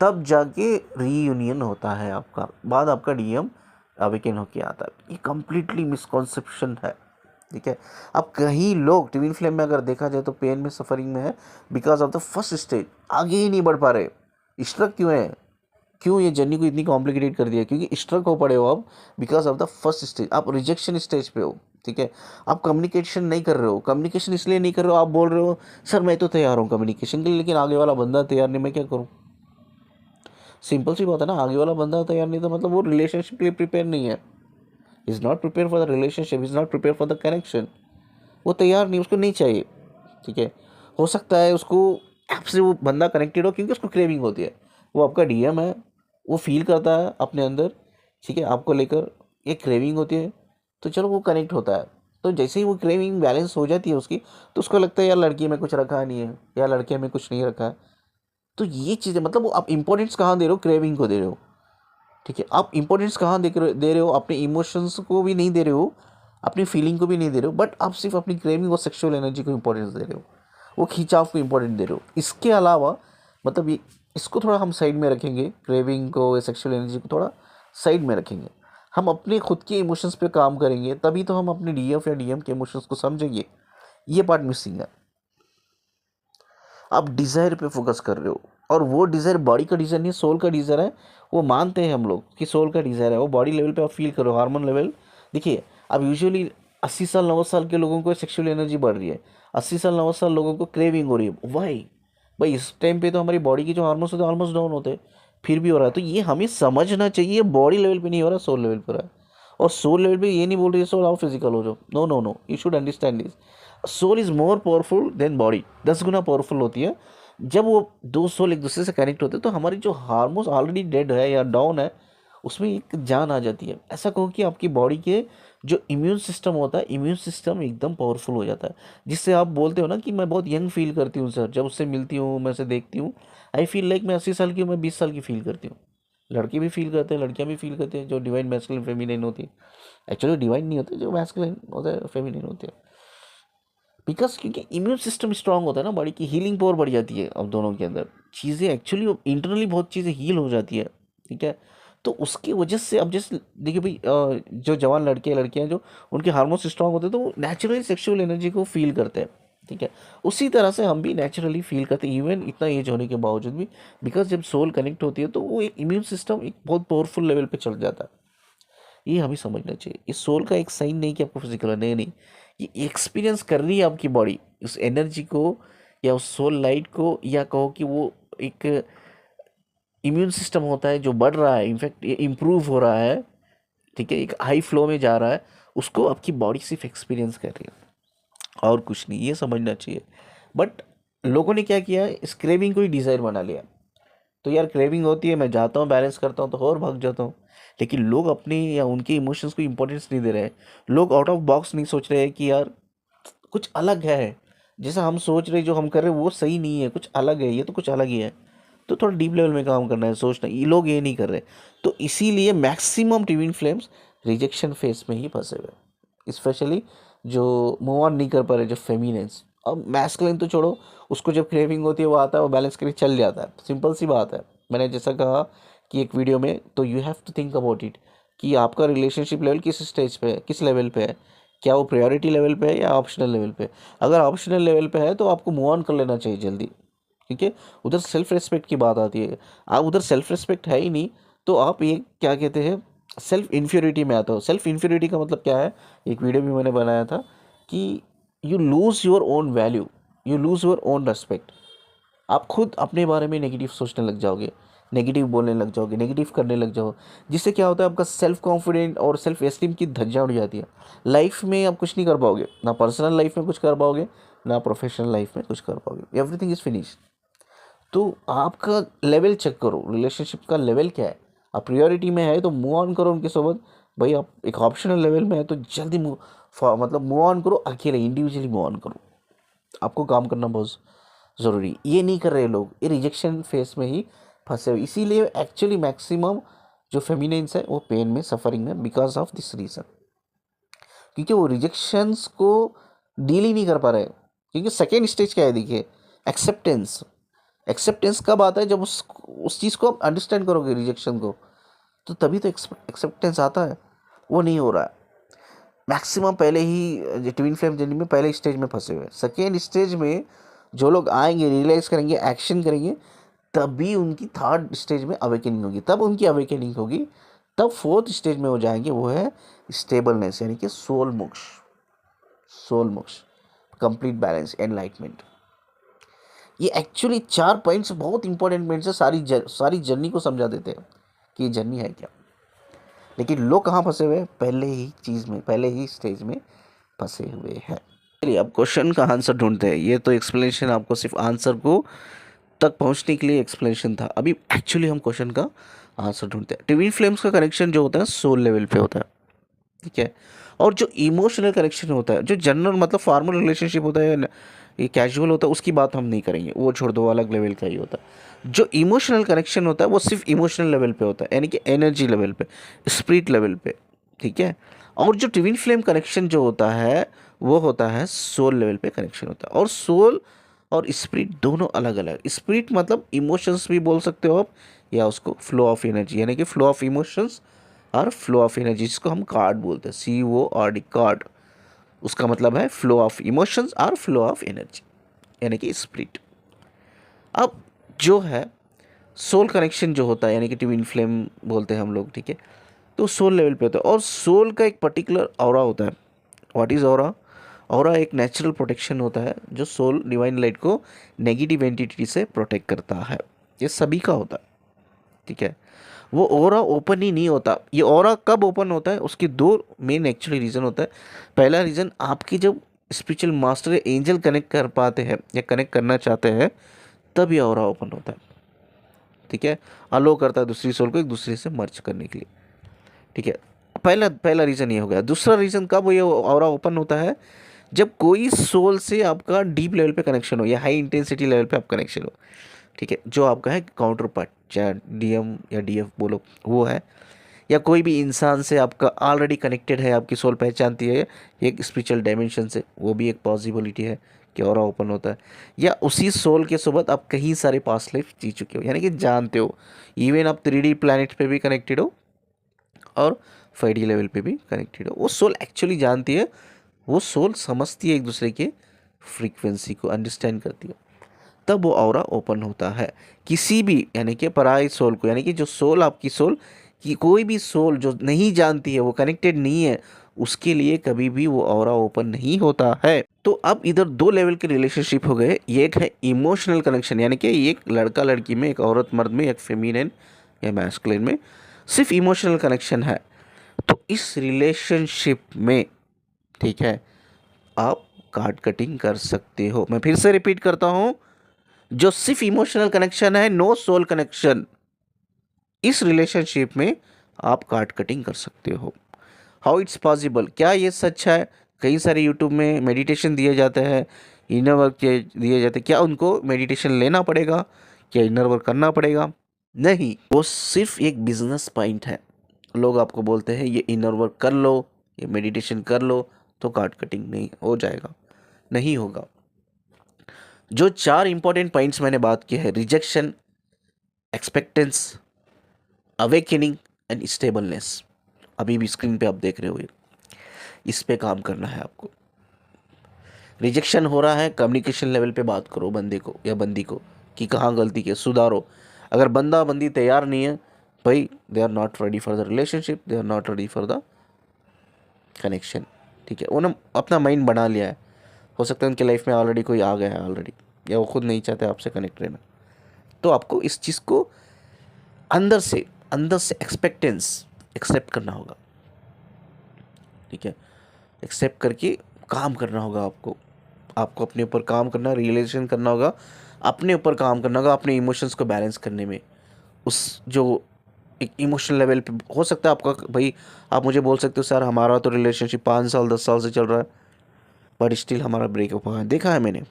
Speaker 1: तब जाके रीयूनियन होता है आपका, बाद आपका डीएम अवेकन होके आता है। ये कम्प्लीटली मिसकॉन्सेप्शन है। ठीक है। अब कहीं लोग ट्विन फ्लेम में अगर देखा जाए तो पेन में सफरिंग में है because of the first stage, आगे ही नहीं बढ़ पा रहे। स्ट्रक क्यों है, क्यों ये जर्नी को इतनी कॉम्प्लिकेटेड कर दिया, क्योंकि स्ट्रक हो पड़े हो आप because of the first stage, आप रिजेक्शन स्टेज पे हो। ठीक है। आप कम्युनिकेशन नहीं कर रहे हो, कम्युनिकेशन इसलिए नहीं कर रहे हो, आप बोल रहे हो सर मैं तो तैयार हूँ कम्युनिकेशन के लिए, लेकिन आगे वाला बंदा तैयार नहीं, मैं क्या करूँ। सिंपल सी बात है ना, आगे वाला बंदा तैयार नहीं तो मतलब वो रिलेशनशिप के लिए प्रिपेयर नहीं है। Is not prepare for the relationship, is not prepare for the connection. वो तैयार नहीं, उसको नहीं चाहिए। ठीक है। हो सकता है उसको आपसे वो बंदा कनेक्टेड हो क्योंकि उसको क्रेविंग होती है, वो आपका डीएम है, वो फील करता है अपने अंदर, ठीक है, आपको लेकर एक क्रेविंग होती है, तो चलो वो कनेक्ट होता है। तो जैसे ही वो क्रेविंग बैलेंस हो जाती है उसकी, तो उसको लगता है यार लड़की में कुछ रखा नहीं है, या लड़के में कुछ नहीं रखा है। तो ये चीज़ें मतलब वो आप इंपॉर्टेंस कहाँ दे रहे हो, क्रेविंग को दे रहे हो। ठीक है। आप इंपॉर्टेंस कहाँ दे रहे हो, अपने इमोशंस को भी नहीं दे रहे हो, अपनी फीलिंग को भी नहीं दे रहे हो, बट आप सिर्फ अपनी क्रेविंग और सेक्सुअल एनर्जी को इंपॉर्टेंस दे रहे हो, वो खिंचाव को इंपॉर्टेंट दे रहे हो। इसके अलावा मतलब ये, इसको थोड़ा हम साइड में रखेंगे, क्रेविंग को, सेक्सुअल एनर्जी को थोड़ा साइड में रखेंगे। हम अपने खुद के इमोशंस पे काम करेंगे, तभी तो हम अपने डीएफ या डीएम के इमोशंस को समझेंगे। ये पार्ट मिसिंग है। आप डिज़ायर पे फोकस कर रहे हो, और वो डिज़ायर बॉडी का डिज़ायर नहीं, सोल का डिज़ायर है। वो मानते हैं हम लोग कि सोल का डिज़ायर है, वो बॉडी लेवल पे आप फील करो, हार्मोन लेवल। देखिए अब यूजुअली 80 साल 90 साल के लोगों को सेक्सुअल एनर्जी बढ़ रही है, 80 साल 90 साल लोगों को क्रेविंग हो रही है। वाई? भाई इस टाइम पे तो हमारी बॉडी के जो हार्मोन्स होते हैं ऑलमोस्ट डाउन होते हैं, फिर भी हो रहा है। तो ये हमें समझना चाहिए, बॉडी लेवल पे नहीं हो रहा, सोल लेवल पे हो रहा है। और सोल लेवल पे ये नहीं बोल रही है सोल आओ फिजिकल हो जाओ, no no no, you should understand this. Soul is more powerful than body, 10 गुना पावरफुल होती है। जब वो दो सोल एक दूसरे से कनेक्ट होते हैं तो हमारी जो हार्मोन्स ऑलरेडी डेड है या डाउन है, उसमें एक जान आ जाती है। ऐसा कहो कि आपकी बॉडी के जो इम्यून सिस्टम होता है, इम्यून सिस्टम एकदम पावरफुल हो जाता है, जिससे आप बोलते हो ना कि मैं बहुत यंग फील करती हूँ सर, जब उससे मिलती हूँ, मैं उसे देखती हूँ, आई फील लाइक मैं 80 साल की हूँ, मैं 20 साल की फील करती हूँ। लड़के भी फील करते हैं, लड़कियाँ भी फील करते हैं, जो डिवाइन मैस्कुलिन फेमिनिन होती है। एक्चुअली डिवाइन नहीं होते, जो मैस्कुलिन होता है फेमिनिन होते हैं। बिकॉज क्योंकि इम्यून सिस्टम स्ट्रांग होता है ना, बॉडी की हीलिंग पावर बढ़ जाती है अब दोनों के अंदर, चीज़ें एक्चुअली इंटरनली बहुत चीज़ें हील हो जाती है। ठीक है। तो उसकी वजह से अब जैसे देखिए भाई, जो जवान लड़के लड़कियां जो उनके हार्मोन्स स्ट्रांग होते हैं तो वो नेचुरली सेक्सुअल एनर्जी को फील करते हैं। ठीक है। उसी तरह से हम भी नेचुरली फील करते हैं इवन इतना एज होने के बावजूद भी, बिकॉज जब सोल कनेक्ट होती है तो वो एक इम्यून सिस्टम एक बहुत पावरफुल लेवल पे चल जाता है। ये हमें समझना चाहिए, इस सोल का एक साइन नहीं कि आपको फिजिकल, नहीं नहीं, ये एक्सपीरियंस कर रही है आपकी बॉडी उस एनर्जी को, या उस सोल लाइट को, या कहो कि वो एक इम्यून सिस्टम होता है जो बढ़ रहा है, इनफैक्ट ये इम्प्रूव हो रहा है। ठीक है। एक हाई फ्लो में जा रहा है, उसको आपकी बॉडी सिर्फ एक्सपीरियंस कर रही है और कुछ नहीं, ये समझना चाहिए। बट लोगों ने क्या किया है, इस क्रेविंग को ही डिज़ायर बना लिया। तो यार क्रेविंग होती है, मैं जाता हूँ बैलेंस करता हूँ तो और भाग जाता हूँ। लेकिन लोग अपने या उनके इमोशंस को इंपॉर्टेंस नहीं दे रहे हैं। लोग आउट ऑफ बॉक्स नहीं सोच रहे हैं कि यार कुछ अलग है, जैसा हम सोच रहे जो हम कर रहे हैं वो सही नहीं है, कुछ अलग है, ये तो कुछ अलग ही है। तो थोड़ा डीप लेवल में काम करना है, सोचना, ये लोग ये नहीं कर रहे। तो इसीलिए maximum twin flames rejection face में ही फंसे हुए, स्पेशली जो मूव ऑन नहीं कर पा रहे, जो फेमिनेंस। अब मैस्कुलिन तो छोड़ो, उसको जब क्रेविंग होती है वो आता है, वो बैलेंस करके चल जाता है, सिंपल सी बात है। मैंने जैसा कहा कि एक वीडियो में, तो you have to think about it कि आपका रिलेशनशिप लेवल किस स्टेज पे है, किस लेवल पे है, क्या वो प्रायोरिटी लेवल पे है या ऑप्शनल लेवल पे। अगर ऑप्शनल लेवल पे है तो आपको मूव ऑन कर लेना चाहिए जल्दी। ठीक है। उधर सेल्फ रिस्पेक्ट की बात आती है, आप उधर सेल्फ रिस्पेक्ट है ही नहीं, तो आप ये क्या कहते हैं, सेल्फ इन्फ्योरिटी में आता हो। सेल्फ इन्फ्योरिटी का मतलब क्या है, एक वीडियो भी मैंने बनाया था कि you lose your own value, you lose your own respect. आप खुद अपने बारे में नेगेटिव सोचने लग जाओगे, नेगेटिव बोलने लग जाओगे, नेगेटिव करने लग जाओ, जिससे क्या होता है, आपका सेल्फ कॉन्फिडेंट और सेल्फ एस्टीम की धज्जियाँ उड़ जाती है। लाइफ में आप कुछ नहीं कर पाओगे, ना पर्सनल लाइफ में कुछ कर पाओगे, ना प्रोफेशनल लाइफ में कुछ कर पाओगे, एवरीथिंग इज़ फिनिश। तो आपका लेवल चेक करो, रिलेशनशिप का लेवल क्या है। आप प्रायोरिटी में है तो मूव ऑन करो उनके साथ। भाई आप एक ऑप्शनल लेवल में है तो जल्दी मतलब मूव ऑन करो, अकेले इंडिविजुअली मूव ऑन करो। आपको काम करना बहुत ज़रूरी, ये नहीं कर रहे लोग, ये रिजेक्शन फेस में ही फंसे हुए। इसीलिए एक्चुअली मैक्सिमम जो फेमिनेंस है वो पेन में, सफरिंग में, बिकॉज ऑफ दिस रीज़न, क्योंकि वो रिजेक्शंस को डील ही नहीं कर पा रहे। क्योंकि सेकेंड स्टेज क्या है, देखिए, एक्सेप्टेंस। एक्सेप्टेंस कब आता है, जब उस चीज़ को आप अंडरस्टैंड करोगे, रिजेक्शन को, तो तभी तो एक्सेप्टेंस आता है। वो नहीं हो रहा है। मैक्सिमम पहले ही ट्विन फ्लेम जर्नी में पहले स्टेज में फंसे हुए हैं। सेकेंड स्टेज में जो लोग आएंगे, रियलाइज करेंगे, एक्शन करेंगे, तभी उनकी थर्ड स्टेज में अवेकनिंग होगी, तब उनकी अवेकनिंग होगी। तब फोर्थ स्टेज में वो जाएंगे, वो है स्टेबलनेस, यानी कि सोल मोक्ष, सोल मोक्ष, कंप्लीट बैलेंस, एनलाइटमेंट। ये एक्चुअली 4 पॉइंट्स बहुत इंपॉर्टेंट पॉइंट्स है, सारी जर्नी को समझा देते हैं कि ये जर्नी है क्या। लेकिन लोग कहाँ फंसे हुए हैं? पहले ही चीज़ में, पहले ही स्टेज में फंसे हुए हैं। चलिए अब क्वेश्चन का आंसर ढूंढते हैं। ये तो एक्सप्लेनेशन आपको सिर्फ आंसर को तक पहुंचने के लिए एक्सप्लेनेशन था, अभी एक्चुअली हम क्वेश्चन का आंसर ढूंढते हैं। ट्विन फ्लेम्स का कनेक्शन जो होता है सोल लेवल पे होता है, ठीक है। और जो इमोशनल कनेक्शन होता है, जो जनरल मतलब फॉर्मल रिलेशनशिप होता है, ये कैजुअल होता है, उसकी बात हम नहीं करेंगे, वो छोड़ दो, अलग लेवल का ही होता है। जो इमोशनल कनेक्शन होता है वो सिर्फ इमोशनल लेवल पे होता है, यानी कि एनर्जी लेवल पे, स्पिरिट लेवल पे, ठीक है। और जो ट्विन फ्लेम कनेक्शन जो होता है वो होता है सोल लेवल पे कनेक्शन होता है। और सोल और स्पिरिट दोनों अलग अलग। स्पिरिट मतलब इमोशंस भी बोल सकते हो आप, या उसको फ्लो ऑफ एनर्जी, यानी कि फ्लो ऑफ इमोशंस और फ्लो ऑफ एनर्जी, जिसको हम कार्ड बोलते हैं, CORD, कार्ड। उसका मतलब है फ्लो ऑफ इमोशंस और फ्लो ऑफ एनर्जी, यानी कि स्पिरिट। अब जो है सोल कनेक्शन जो होता है, यानी कि ट्विन फ्लेम बोलते हैं हम लोग, ठीक है। तो सोल लेवल पे होता है, और सोल का एक पर्टिकुलर ऑरा होता है। What is aura? ऑरा एक नेचुरल प्रोटेक्शन होता है जो सोल डिवाइन लाइट को नेगेटिव एंटिटी से प्रोटेक्ट करता है। ये सभी का होता है, ठीक है। वो ऑरा ओपन ही नहीं होता। ये ऑरा कब ओपन होता है? उसके 2 मेन एक्चुअली रीज़न होता है। पहला रीज़न, आपकी जब स्पिरिचुअल मास्टर या एंजल कनेक्ट कर पाते हैं या कनेक्ट करना चाहते हैं, तब ये ऑरा ओपन होता है, ठीक है। अलो करता है दूसरी सोल को एक दूसरे से मर्ज करने के लिए, ठीक है। पहला पहला रीज़न ये हो गया। दूसरा रीज़न कब ये ऑरा ओपन होता है? जब कोई सोल से आपका डीप लेवल पे कनेक्शन हो या हाई इंटेंसिटी लेवल पे आप कनेक्शन हो, ठीक है। जो आपका है काउंटर पार्ट, चाहे DM या DF बोलो, वो है। या कोई भी इंसान से आपका ऑलरेडी कनेक्टेड है, आपकी सोल पहचानती है एक स्पिरिचुअल डायमेंशन से, वो भी एक पॉसिबिलिटी है कि ऑरा ओपन होता है। या उसी सोल के साथ आप कहीं सारे पास्ट लाइफ जी चुके हो, यानी कि जानते हो। इवन आप 3D प्लैनेट पे भी कनेक्टेड हो और 5D लेवल पे भी कनेक्टेड हो। वो सोल एक्चुअली जानती है, वो सोल समझती है एक दूसरे के फ्रीक्वेंसी को, अंडरस्टैंड करती है, तब वो ऑरा ओपन होता है। किसी भी यानी कि पराई सोल को, यानी कि जो सोल आपकी सोल की, कोई भी सोल जो नहीं जानती है, वो कनेक्टेड नहीं है, उसके लिए कभी भी वो ऑरा ओपन नहीं होता है। तो अब इधर 2 लेवल के रिलेशनशिप हो गए। एक है इमोशनल कनेक्शन, यानी कि एक लड़का लड़की में, एक औरत मर्द में, एक फेमिनिन या मैस्कुलिन में सिर्फ इमोशनल कनेक्शन है। तो इस रिलेशनशिप में, ठीक है, आप कार्ड कटिंग कर सकते हो। मैं फिर से रिपीट करता हूं, जो सिर्फ इमोशनल कनेक्शन है, नो सोल कनेक्शन, इस रिलेशनशिप में आप कार्ड कटिंग कर सकते हो। How it's possible? क्या ये सच है? कई सारे यूट्यूब में मेडिटेशन दिए जाते हैं, इनर वर्क दिए जाते हैं, क्या उनको मेडिटेशन लेना पड़ेगा? क्या इनर वर्क करना पड़ेगा? नहीं, वो सिर्फ एक बिजनेस पॉइंट है। लोग आपको बोलते हैं ये इनर वर्क कर लो, ये मेडिटेशन कर लो तो कार्ड कटिंग नहीं हो जाएगा, नहीं होगा। जो 4 इंपॉर्टेंट पॉइंट्स मैंने बात की है, रिजेक्शन, एक्सपेक्टेंस, अवेकनिंग एंड स्टेबलनेस, अभी भी स्क्रीन पे आप देख रहे हो, इस पे काम करना है आपको। रिजेक्शन हो रहा है, कम्युनिकेशन लेवल पे बात करो बंदे को या बंदी को कि कहाँ गलती की, सुधारो। अगर बंदा बंदी तैयार नहीं है, भाई they are not ready for the relationship, they are not ready for the connection, ठीक है। उन्होंने अपना माइंड बना लिया है, हो सकता है उनके लाइफ में ऑलरेडी कोई आ गया है ऑलरेडी, या वो खुद नहीं चाहते आपसे कनेक्ट रहना। तो आपको इस चीज़ को अंदर से एक्सेप्ट करना होगा, ठीक है। एक्सेप्ट करके काम करना होगा आपको। आपको अपने ऊपर काम करना, रियलाइजेशन करना होगा, अपने ऊपर काम करना होगा, अपने इमोशंस को बैलेंस करने में। उस जो एक इमोशनल लेवल पे हो सकता है आपका, भाई आप मुझे बोल सकते हो सर हमारा तो रिलेशनशिप 5 साल 10 साल से चल रहा है, बट स्टिल हमारा ब्रेकअप हुआ है। देखा है मैंने,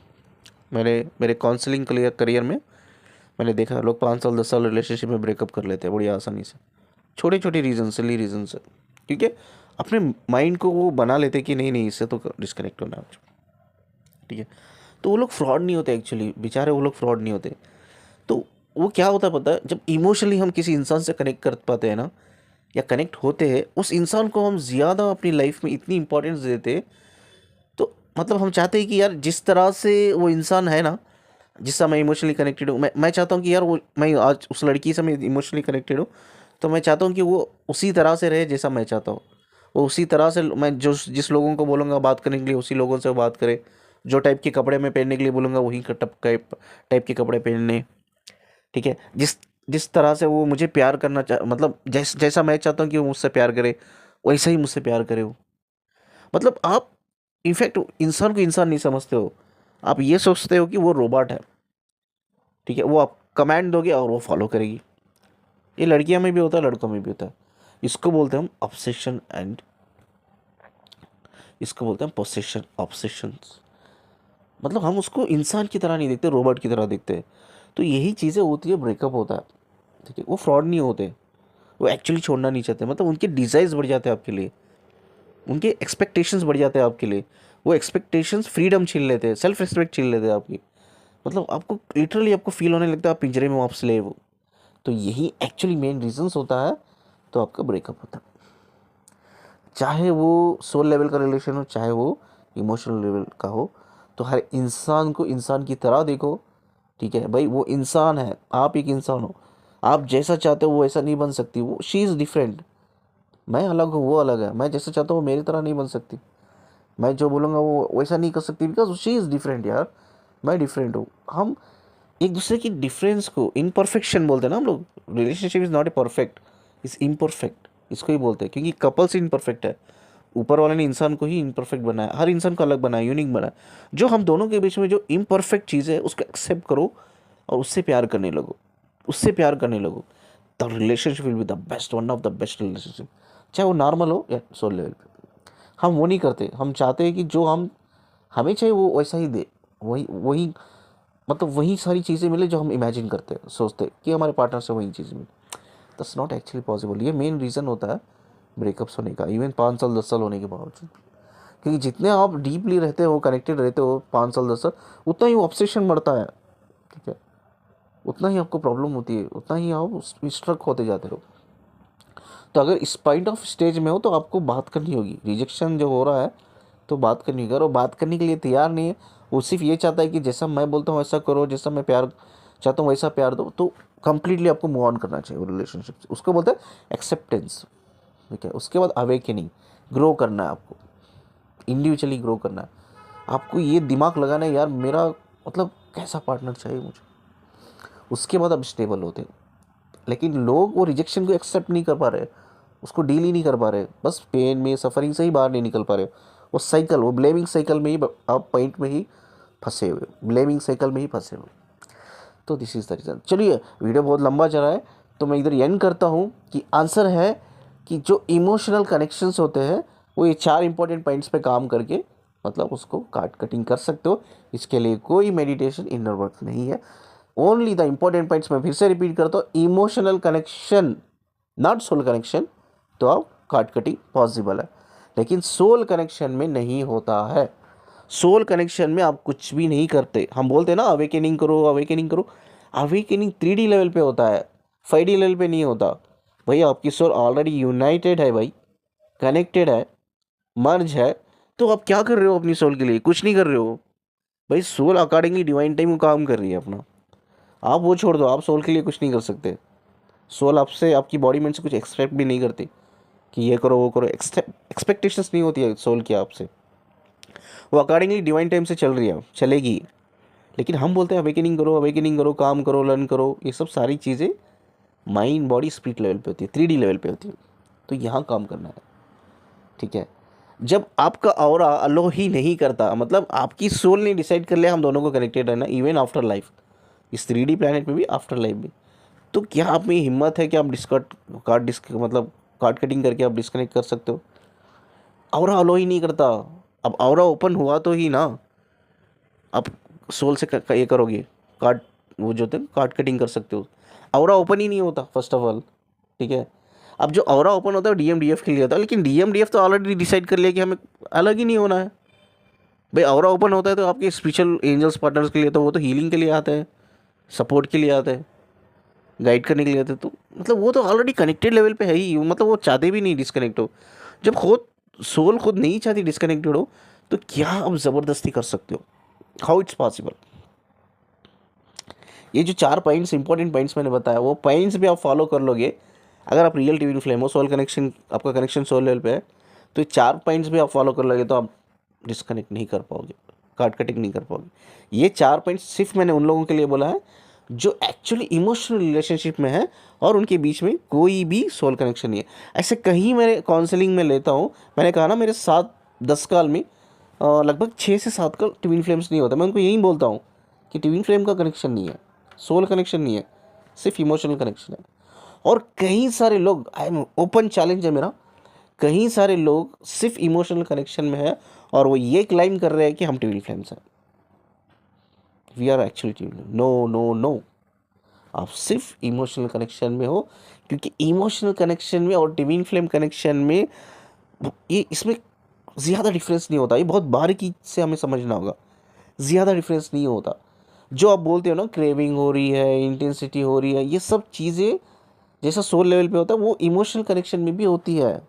Speaker 1: मेरे काउंसलिंग करियर में मैंने देखा है, लोग 5 साल 10 साल रिलेशनशिप में ब्रेकअप कर लेते हैं बड़ी आसानी से, छोटे छोटे रीज़न, सिली रीज़न से, ठीक है। अपने माइंड को वो बना लेते कि नहीं नहीं इससे तो डिस्कनेक्ट होना है, ठीक है। तो वो लोग फ्रॉड नहीं होते एक्चुअली, बेचारे वो लोग फ्रॉड नहीं होते। तो वो क्या होता है पता है, जब इमोशनली हम किसी इंसान से कनेक्ट कर पाते हैं ना, या कनेक्ट होते हैं, उस इंसान को हम ज़्यादा अपनी लाइफ में इतनी इंपॉर्टेंस देते हैं। तो मतलब हम चाहते हैं कि यार जिस तरह से वो इंसान है ना, जिससे मैं इमोशनली कनेक्टेड हूँ, मैं चाहता हूँ कि यार वो, मैं आज उस लड़की से मैं इमोशनली कनेक्टेड हूँ, तो मैं चाहता हूँ कि वो उसी तरह से रहे जैसा मैं चाहता हूँ। वो उसी तरह से, मैं जो जिस लोगों को बोलूँगा बात करने के लिए उसी लोगों से वो बात करे, जो टाइप के कपड़े मैं पहनने के लिए बोलूँगा वही टाइप के कपड़े पहनने। ठीक है, जिस जिस तरह से वो मुझे प्यार करना मतलब जैसा मैं चाहता हूँ कि वो मुझसे प्यार करे, वैसा ही मुझसे प्यार करे वो। मतलब आप इनफैक्ट इंसान को इंसान नहीं समझते हो, आप ये सोचते हो कि वो रोबोट है। ठीक है, वो आप कमांड दोगे और वो फॉलो करेगी। ये लड़कियां में भी होता है, लड़कों में भी होता है। इसको बोलते हैं हम ऑब्सेशन, एंड इसको बोलते हैं पोसेशन, ऑब्सेशंस। मतलब हम उसको इंसान की तरह नहीं देखते, रोबोट की तरह देखते हैं। तो यही चीज़ें होती है, ब्रेकअप होता है। ठीक है, वो फ्रॉड नहीं होते, वो एक्चुअली छोड़ना नहीं चाहते। मतलब उनके डिज़ायर्स बढ़ जाते हैं आपके लिए, उनके एक्सपेक्टेशंस बढ़ जाते हैं आपके लिए। वो एक्सपेक्टेशंस फ्रीडम छीन लेते हैं, सेल्फ रिस्पेक्ट छीन लेते हैं आपकी। मतलब आपको लिटरली आपको फील होने लगता है आप पिंजरे में हो, आप स्लेव हो। तो यही एक्चुअली मेन रीजंस होता है, तो आपका ब्रेकअप होता है। चाहे वो सोल लेवल का रिलेशन हो, चाहे वो इमोशनल लेवल का हो, तो हर इंसान को इंसान की तरह देखो। ठीक है भाई, वो इंसान है, आप एक इंसान हो। आप जैसा चाहते हो वो ऐसा नहीं बन सकती, वो शी इज़ डिफरेंट। मैं अलग हूँ, वो अलग है। मैं जैसा चाहता हूँ वो मेरी तरह नहीं बन सकती। मैं जो बोलूँगा वो वैसा नहीं कर सकती, बिकॉज शी इज़ डिफरेंट यार। मैं डिफरेंट हूँ। हम एक दूसरे की डिफरेंस को इम्परफेक्शन बोलते हैं ना हम लोग। Relationship is not a perfect, is imperfect, इसको ही बोलते हैं, क्योंकि कपल्स इम्परफेक्ट है। ऊपर वाले ने इंसान को ही इम्परफेक्ट बनाया, हर इंसान को अलग बनाया, यूनिक बनाया। जो हम दोनों के बीच में जो इम्परफेक्ट चीज़ है उसको एक्सेप्ट करो और उससे प्यार करने लगो, उससे प्यार करने लगो। The relationship will be the best, one of the best relationship, चाहे वो नॉर्मल हो या सोल लेवल पे। हम वो नहीं करते, हम चाहते हैं कि जो हम हमें चाहिए वो वैसा ही दे, वही वही, मतलब वही सारी चीज़ें मिले जो हम इमेजिन करते हैं, सोचते हैं कि हमारे पार्टनर से वही चीज़ मिले। That's not actually possible. ये मेन रीज़न होता है ब्रेकअप्स होने का, इवन 5 साल 10 साल होने के बावजूद। क्योंकि जितने आप डीपली रहते हो, कनेक्टेड रहते हो 5 साल 10 साल, उतना ही ऑब्सेशन बढ़ता है। ठीक है, उतना ही आपको प्रॉब्लम होती है, उतना ही आप स्ट्रक होते जाते हो। तो अगर इस पॉइंट ऑफ स्टेज में हो तो आपको बात करनी होगी। रिजेक्शन जो हो रहा है तो बात करनी होगी। और वो बात करने के लिए तैयार नहीं है, वो सिर्फ ये चाहता है कि जैसा मैं बोलता हूँ वैसा करो, जैसा मैं प्यार चाहता हूँ वैसा प्यार दो, तो कंप्लीटली आपको मूव ऑन करना चाहिए वो रिलेशनशिप से। उसको बोलते हैं एक्सेप्टेंस। ठीक है, उसके बाद अवेकनिंग, ग्रो करना है आपको, इंडिविजुअली ग्रो करना है आपको। ये दिमाग लगाना है यार मेरा मतलब कैसा पार्टनर चाहिए मुझे, उसके बाद आप स्टेबल होते हो। लेकिन लोग वो रिजेक्शन को एक्सेप्ट नहीं कर पा रहे, उसको डील ही नहीं कर पा रहे, बस पेन में सफरिंग से ही बाहर नहीं निकल पा रहे। वो साइकिल, वो ब्लेमिंग साइकिल में ही आप पॉइंट में ही फंसे हुए, ब्लेमिंग साइकिल में ही फंसे हुए। तो दिस इज़ द रीज़न। चलिए, वीडियो बहुत लंबा चला है तो मैं इधर एंड करता हूँ कि आंसर है कि जो इमोशनल कनेक्शंस होते हैं वो ये 4 इंपॉर्टेंट पॉइंट्स पे काम करके मतलब उसको कटिंग कर सकते हो। इसके लिए कोई मेडिटेशन इनर वर्क नहीं है, ओनली द इंपॉर्टेंट पॉइंट्स मैं फिर से रिपीट करता हूँ। Emotional connection, not soul connection, तो आप कटिंग पॉसिबल है, लेकिन सोल कनेक्शन में नहीं होता है। सोल कनेक्शन में आप कुछ भी नहीं करते। हम बोलते हैं ना अवेकनिंग करो, अवेकनिंग करो। अवेकनिंग 3D लेवल पे होता है, 5D लेवल पे नहीं होता। भाई आपकी सोल ऑलरेडी यूनाइटेड है भाई, कनेक्टेड है, मर्ज है। तो आप क्या कर रहे हो अपनी सोल के लिए? कुछ नहीं कर रहे हो भाई। सोल अकॉर्डिंगली डिवाइन टाइम को काम कर रही है अपना। आप वो छोड़ दो, आप सोल के लिए कुछ नहीं कर सकते। सोल आपसे, आपकी बॉडी में से कुछ एक्सपेक्ट भी नहीं करती कि ये करो वो करो। एक्सपेक्टेशंस नहीं होती है सोल की आपसे, वो अकॉर्डिंगली डिवाइन टाइम से चल रही है, चलेगी। लेकिन हम बोलते हैं अवेकनिंग करो, अवेकनिंग करो, काम करो, लर्न करो। ये सब सारी चीज़ें माइंड बॉडी स्पिरिट लेवल पे होती है, 3D लेवल पे होती है। तो यहाँ काम करना है। ठीक है, जब आपका ऑरा अलो ही नहीं करता, मतलब आपकी सोल ने डिसाइड कर लिया हम दोनों को कनेक्टेड रहना इवन आफ्टर लाइफ, इस 3D प्लानट में भी, आफ्टर लाइफ भी, तो क्या आप में हिम्मत है कि आप मतलब कार्ड कटिंग करके आप डिस्कनेक्ट कर सकते हो? ऑरा अलो ही नहीं करता। अब ऑरा ओपन हुआ तो ही ना आप सोल से ये करोगे, कार्ड, वो जो होते हैं कार्ड कटिंग कर सकते हो। ऑरा ओपन ही नहीं होता फर्स्ट ऑफ ऑल। ठीक है, अब जो ऑरा ओपन होता है DMDF के लिए होता है, लेकिन DMDF तो ऑलरेडी डिसाइड कर लिया कि हमें अलग ही नहीं होना है। भाई ऑरा ओपन होता है तो आपके स्पिरिचुअल एंजल्स पार्टनर्स के लिए, तो वो तो हीलिंग के लिए आते हैं, सपोर्ट के लिए आते हैं। गाइड करने के लिए आते, तो मतलब वो तो ऑलरेडी कनेक्टेड लेवल पे है ही, मतलब वो चाहते भी नहीं डिस्कनेक्ट हो। जब खुद सोल खुद नहीं चाहती डिस्कनेक्टेड हो, तो क्या आप ज़बरदस्ती कर सकते हो? How it's possible? ये जो 4 पॉइंट्स इंपॉर्टेंट पॉइंट्स मैंने बताया, वो पॉइंट्स भी आप फॉलो कर लोगे, अगर आप रियल ट्विन फ्लेम हो, सोल कनेक्शन, आपका कनेक्शन सोल लेवल पे है, तो ये 4 पॉइंट्स भी आप फॉलो कर लोगे, तो आप डिस्कनेक्ट नहीं कर पाओगे, कार्ड कटिंग नहीं कर पाओगे। ये 4 पॉइंट्स सिर्फ मैंने उन लोगों के लिए बोला है जो एक्चुअली इमोशनल रिलेशनशिप में है और उनके बीच में कोई भी सोल कनेक्शन नहीं है। ऐसे कहीं मेरे काउंसलिंग में लेता हूँ, मैंने कहा ना मेरे 7-10 कॉल में लगभग 6 से 7 कॉल ट्विन फ्लेम्स नहीं होता। मैं उनको यही बोलता हूँ कि ट्विन फ्लेम का कनेक्शन नहीं है, सोल कनेक्शन नहीं है, सिर्फ इमोशनल कनेक्शन है। और कई सारे लोग, आई एम ओपन चैलेंज है मेरा, कई सारे लोग सिर्फ इमोशनल कनेक्शन में है और वो ये क्लाइम कर रहे हैं कि हम ट्विन फ्लेम्स हैं। We are actually twin flame. No no no, आप सिर्फ इमोशनल कनेक्शन में हो, क्योंकि इमोशनल कनेक्शन में और ट्विन फ्लेम कनेक्शन में ये इसमें ज़्यादा डिफरेंस नहीं होता। ये बहुत बारीकी से हमें समझना होगा, ज़्यादा डिफरेंस नहीं होता। जो आप बोलते हो ना, क्रेविंग हो रही है, इंटेंसिटी हो रही है, ये सब चीज़ें जैसा सोल लेवल पे होता है वो इमोशनल कनेक्शन में भी होती है।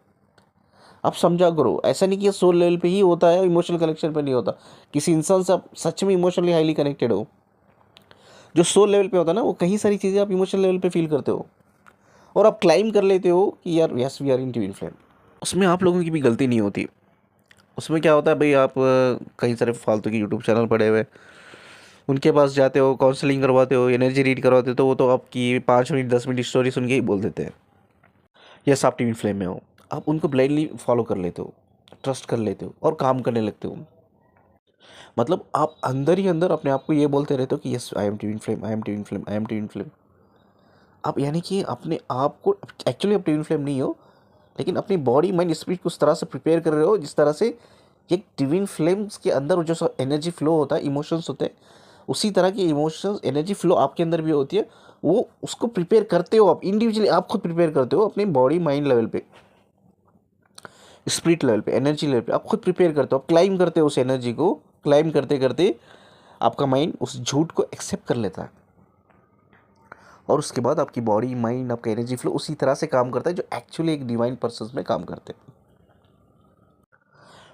Speaker 1: आप समझा करो, ऐसा नहीं कि ये सोल लेवल पे ही होता है, इमोशनल कनेक्शन पे नहीं होता। किसी इंसान से आप सच में इमोशनली हाईली कनेक्टेड हो, जो सोल लेवल पे होता है ना, वो कई सारी चीज़ें आप इमोशनल लेवल पे फील करते हो और आप क्लाइम कर लेते हो कि यार yes we are in twin flame. उसमें आप लोगों की भी गलती नहीं होती। उसमें क्या होता है भाई, आप कई सारे फालतू के यूट्यूब चैनल पड़े हुए, उनके पास जाते हो, काउंसलिंग करवाते हो, एनर्जी रीड करवाते हो, तो वो तो आपकी 5 मिनट 10 मिनट स्टोरी सुन के ही बोल देते हैं यस आप ट्विन फ्लेम में हो। आप उनको ब्लाइंडली फॉलो कर लेते हो, ट्रस्ट कर लेते हो और काम करने लगते हो। मतलब आप अंदर ही अंदर अपने आप को ये बोलते रहते हो कि yes I am twin flame, I am twin flame, I am twin flame. आप यानी कि अपने आप को, एक्चुअली आप ट्विन फ्लेम नहीं हो, लेकिन अपनी बॉडी माइंड स्पिरिट को उस तरह से प्रिपेयर कर रहे हो जिस तरह से एक ट्विन फ्लेम्स के अंदर जो एनर्जी फ्लो होता है, इमोशंस होते हैं, उसी तरह की इमोशंस एनर्जी फ्लो आपके अंदर भी होती है। वो उसको प्रिपेयर करते हो आप इंडिविजुअली, आप खुद प्रिपेयर करते हो अपने बॉडी माइंड लेवल पे, स्पिरिट लेवल पे, एनर्जी लेवल पे आप खुद प्रिपेयर करते हो, आप क्लाइम करते हो उस एनर्जी को। क्लाइम करते करते आपका माइंड उस झूठ को एक्सेप्ट कर लेता है और उसके बाद आपकी बॉडी माइंड, आपका एनर्जी फ्लो उसी तरह से काम करता है जो एक्चुअली एक डिवाइन पर्सन में काम करते हैं।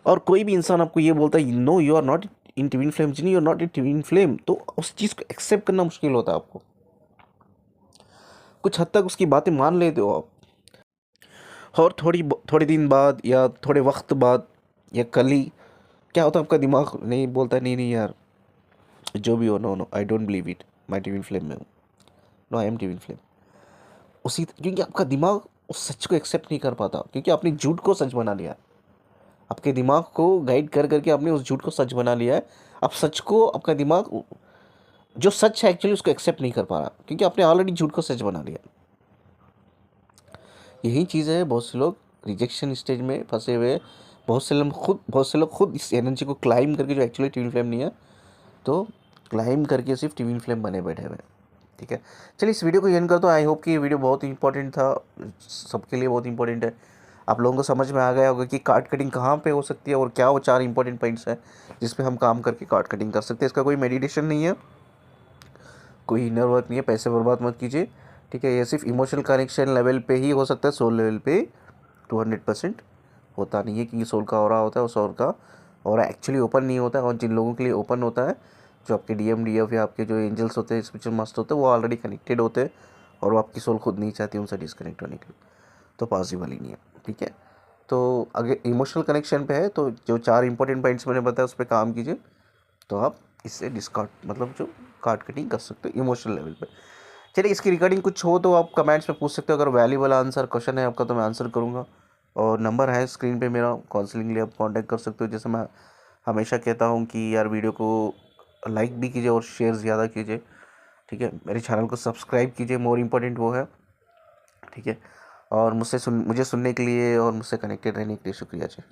Speaker 1: और कोई भी इंसान आपको ये बोलता है no you are not in twin flame, जिनी you are not in twin flame, तो उस चीज़ को एक्सेप्ट करना मुश्किल होता है आपको। कुछ हद तक उसकी बातें मान लेते हो आप, और थोड़ी दिन बाद या थोड़े वक्त बाद या कल ही क्या होता है, आपका दिमाग नहीं बोलता नहीं नहीं यार जो भी हो, no no I don't believe it, मैं ट्विन फ्लेम में हूँ, no I am twin flame. क्योंकि आपका दिमाग उस सच को एक्सेप्ट नहीं कर पाता, क्योंकि आपने झूठ को सच बना लिया है। आपके दिमाग को गाइड कर करके आपने उस झूठ को सच बना लिया है। अब सच को आपका दिमाग, जो सच है एक्चुअली, उसको एक्सेप्ट नहीं कर पा रहा, क्योंकि आपने ऑलरेडी झूठ को सच बना लिया। यही चीज़ है, बहुत से लोग रिजेक्शन स्टेज में फंसे हुए हैं। बहुत से लोग खुद इस एनर्जी को क्लाइम करके, जो एक्चुअली ट्विन फ्लेम नहीं है, तो क्लाइम करके सिर्फ ट्विन फ्लेम बने बैठे हुए हैं। ठीक है, चलिए इस वीडियो को एंड करता हूँ। आई होप कि ये वीडियो बहुत इंपॉर्टेंट था, सबके लिए बहुत इंपॉर्टेंट है। आप लोगों को समझ में आ गया होगा कि कार्ड कटिंग कहाँ पे हो सकती है और क्या वो 4 इंपॉर्टेंट पॉइंट्स हैं जिस पे हम काम करके कार्ड कटिंग कर सकते हैं। इसका कोई मेडिटेशन नहीं है, कोई इनर वर्क नहीं है, पैसे बर्बाद मत कीजिए। ठीक है, ये सिर्फ इमोशनल कनेक्शन लेवल पे ही हो सकता है, सोल लेवल पे 200% होता नहीं है, क्योंकि सोल का ऑरा होता है, उस सोल का ऑरा एक्चुअली ओपन नहीं होता है। और जिन लोगों के लिए ओपन होता है, जो आपके डीएम डीएफ या आपके जो एंजल्स होते हैं, स्पिरिचुअल मास्टर होते हैं, वो ऑलरेडी कनेक्टेड होते हैं और वो आपकी सोल खुद नहीं चाहती उनसे डिस्कनेक्ट होने के लिए, तो पॉसिबल ही नहीं है। ठीक है, तो अगर इमोशनल कनेक्शन पे है तो जो 4 इंपॉर्टेंट पॉइंट्स मैंने बताया उस पर काम कीजिए, तो आप इससे डिस्कार्ड, मतलब जो कार्ड कटिंग कर सकते हो इमोशनल लेवल पे। चलिए, इसकी रिगार्डिंग कुछ हो तो आप कमेंट्स में पूछ सकते हो। अगर वैल्यूबल आंसर क्वेश्चन है आपका तो मैं आंसर करूँगा, और नंबर है स्क्रीन पे मेरा, काउंसलिंग के लिए आप कांटेक्ट कर सकते हो। जैसे मैं हमेशा कहता हूँ कि यार वीडियो को लाइक भी कीजिए और शेयर ज़्यादा कीजिए। ठीक है, मेरे चैनल को सब्सक्राइब कीजिए, मोर इम्पोर्टेंट वो है। ठीक है, और मुझे सुनने के लिए और मुझसे कनेक्टेड रहने के लिए शुक्रिया जी।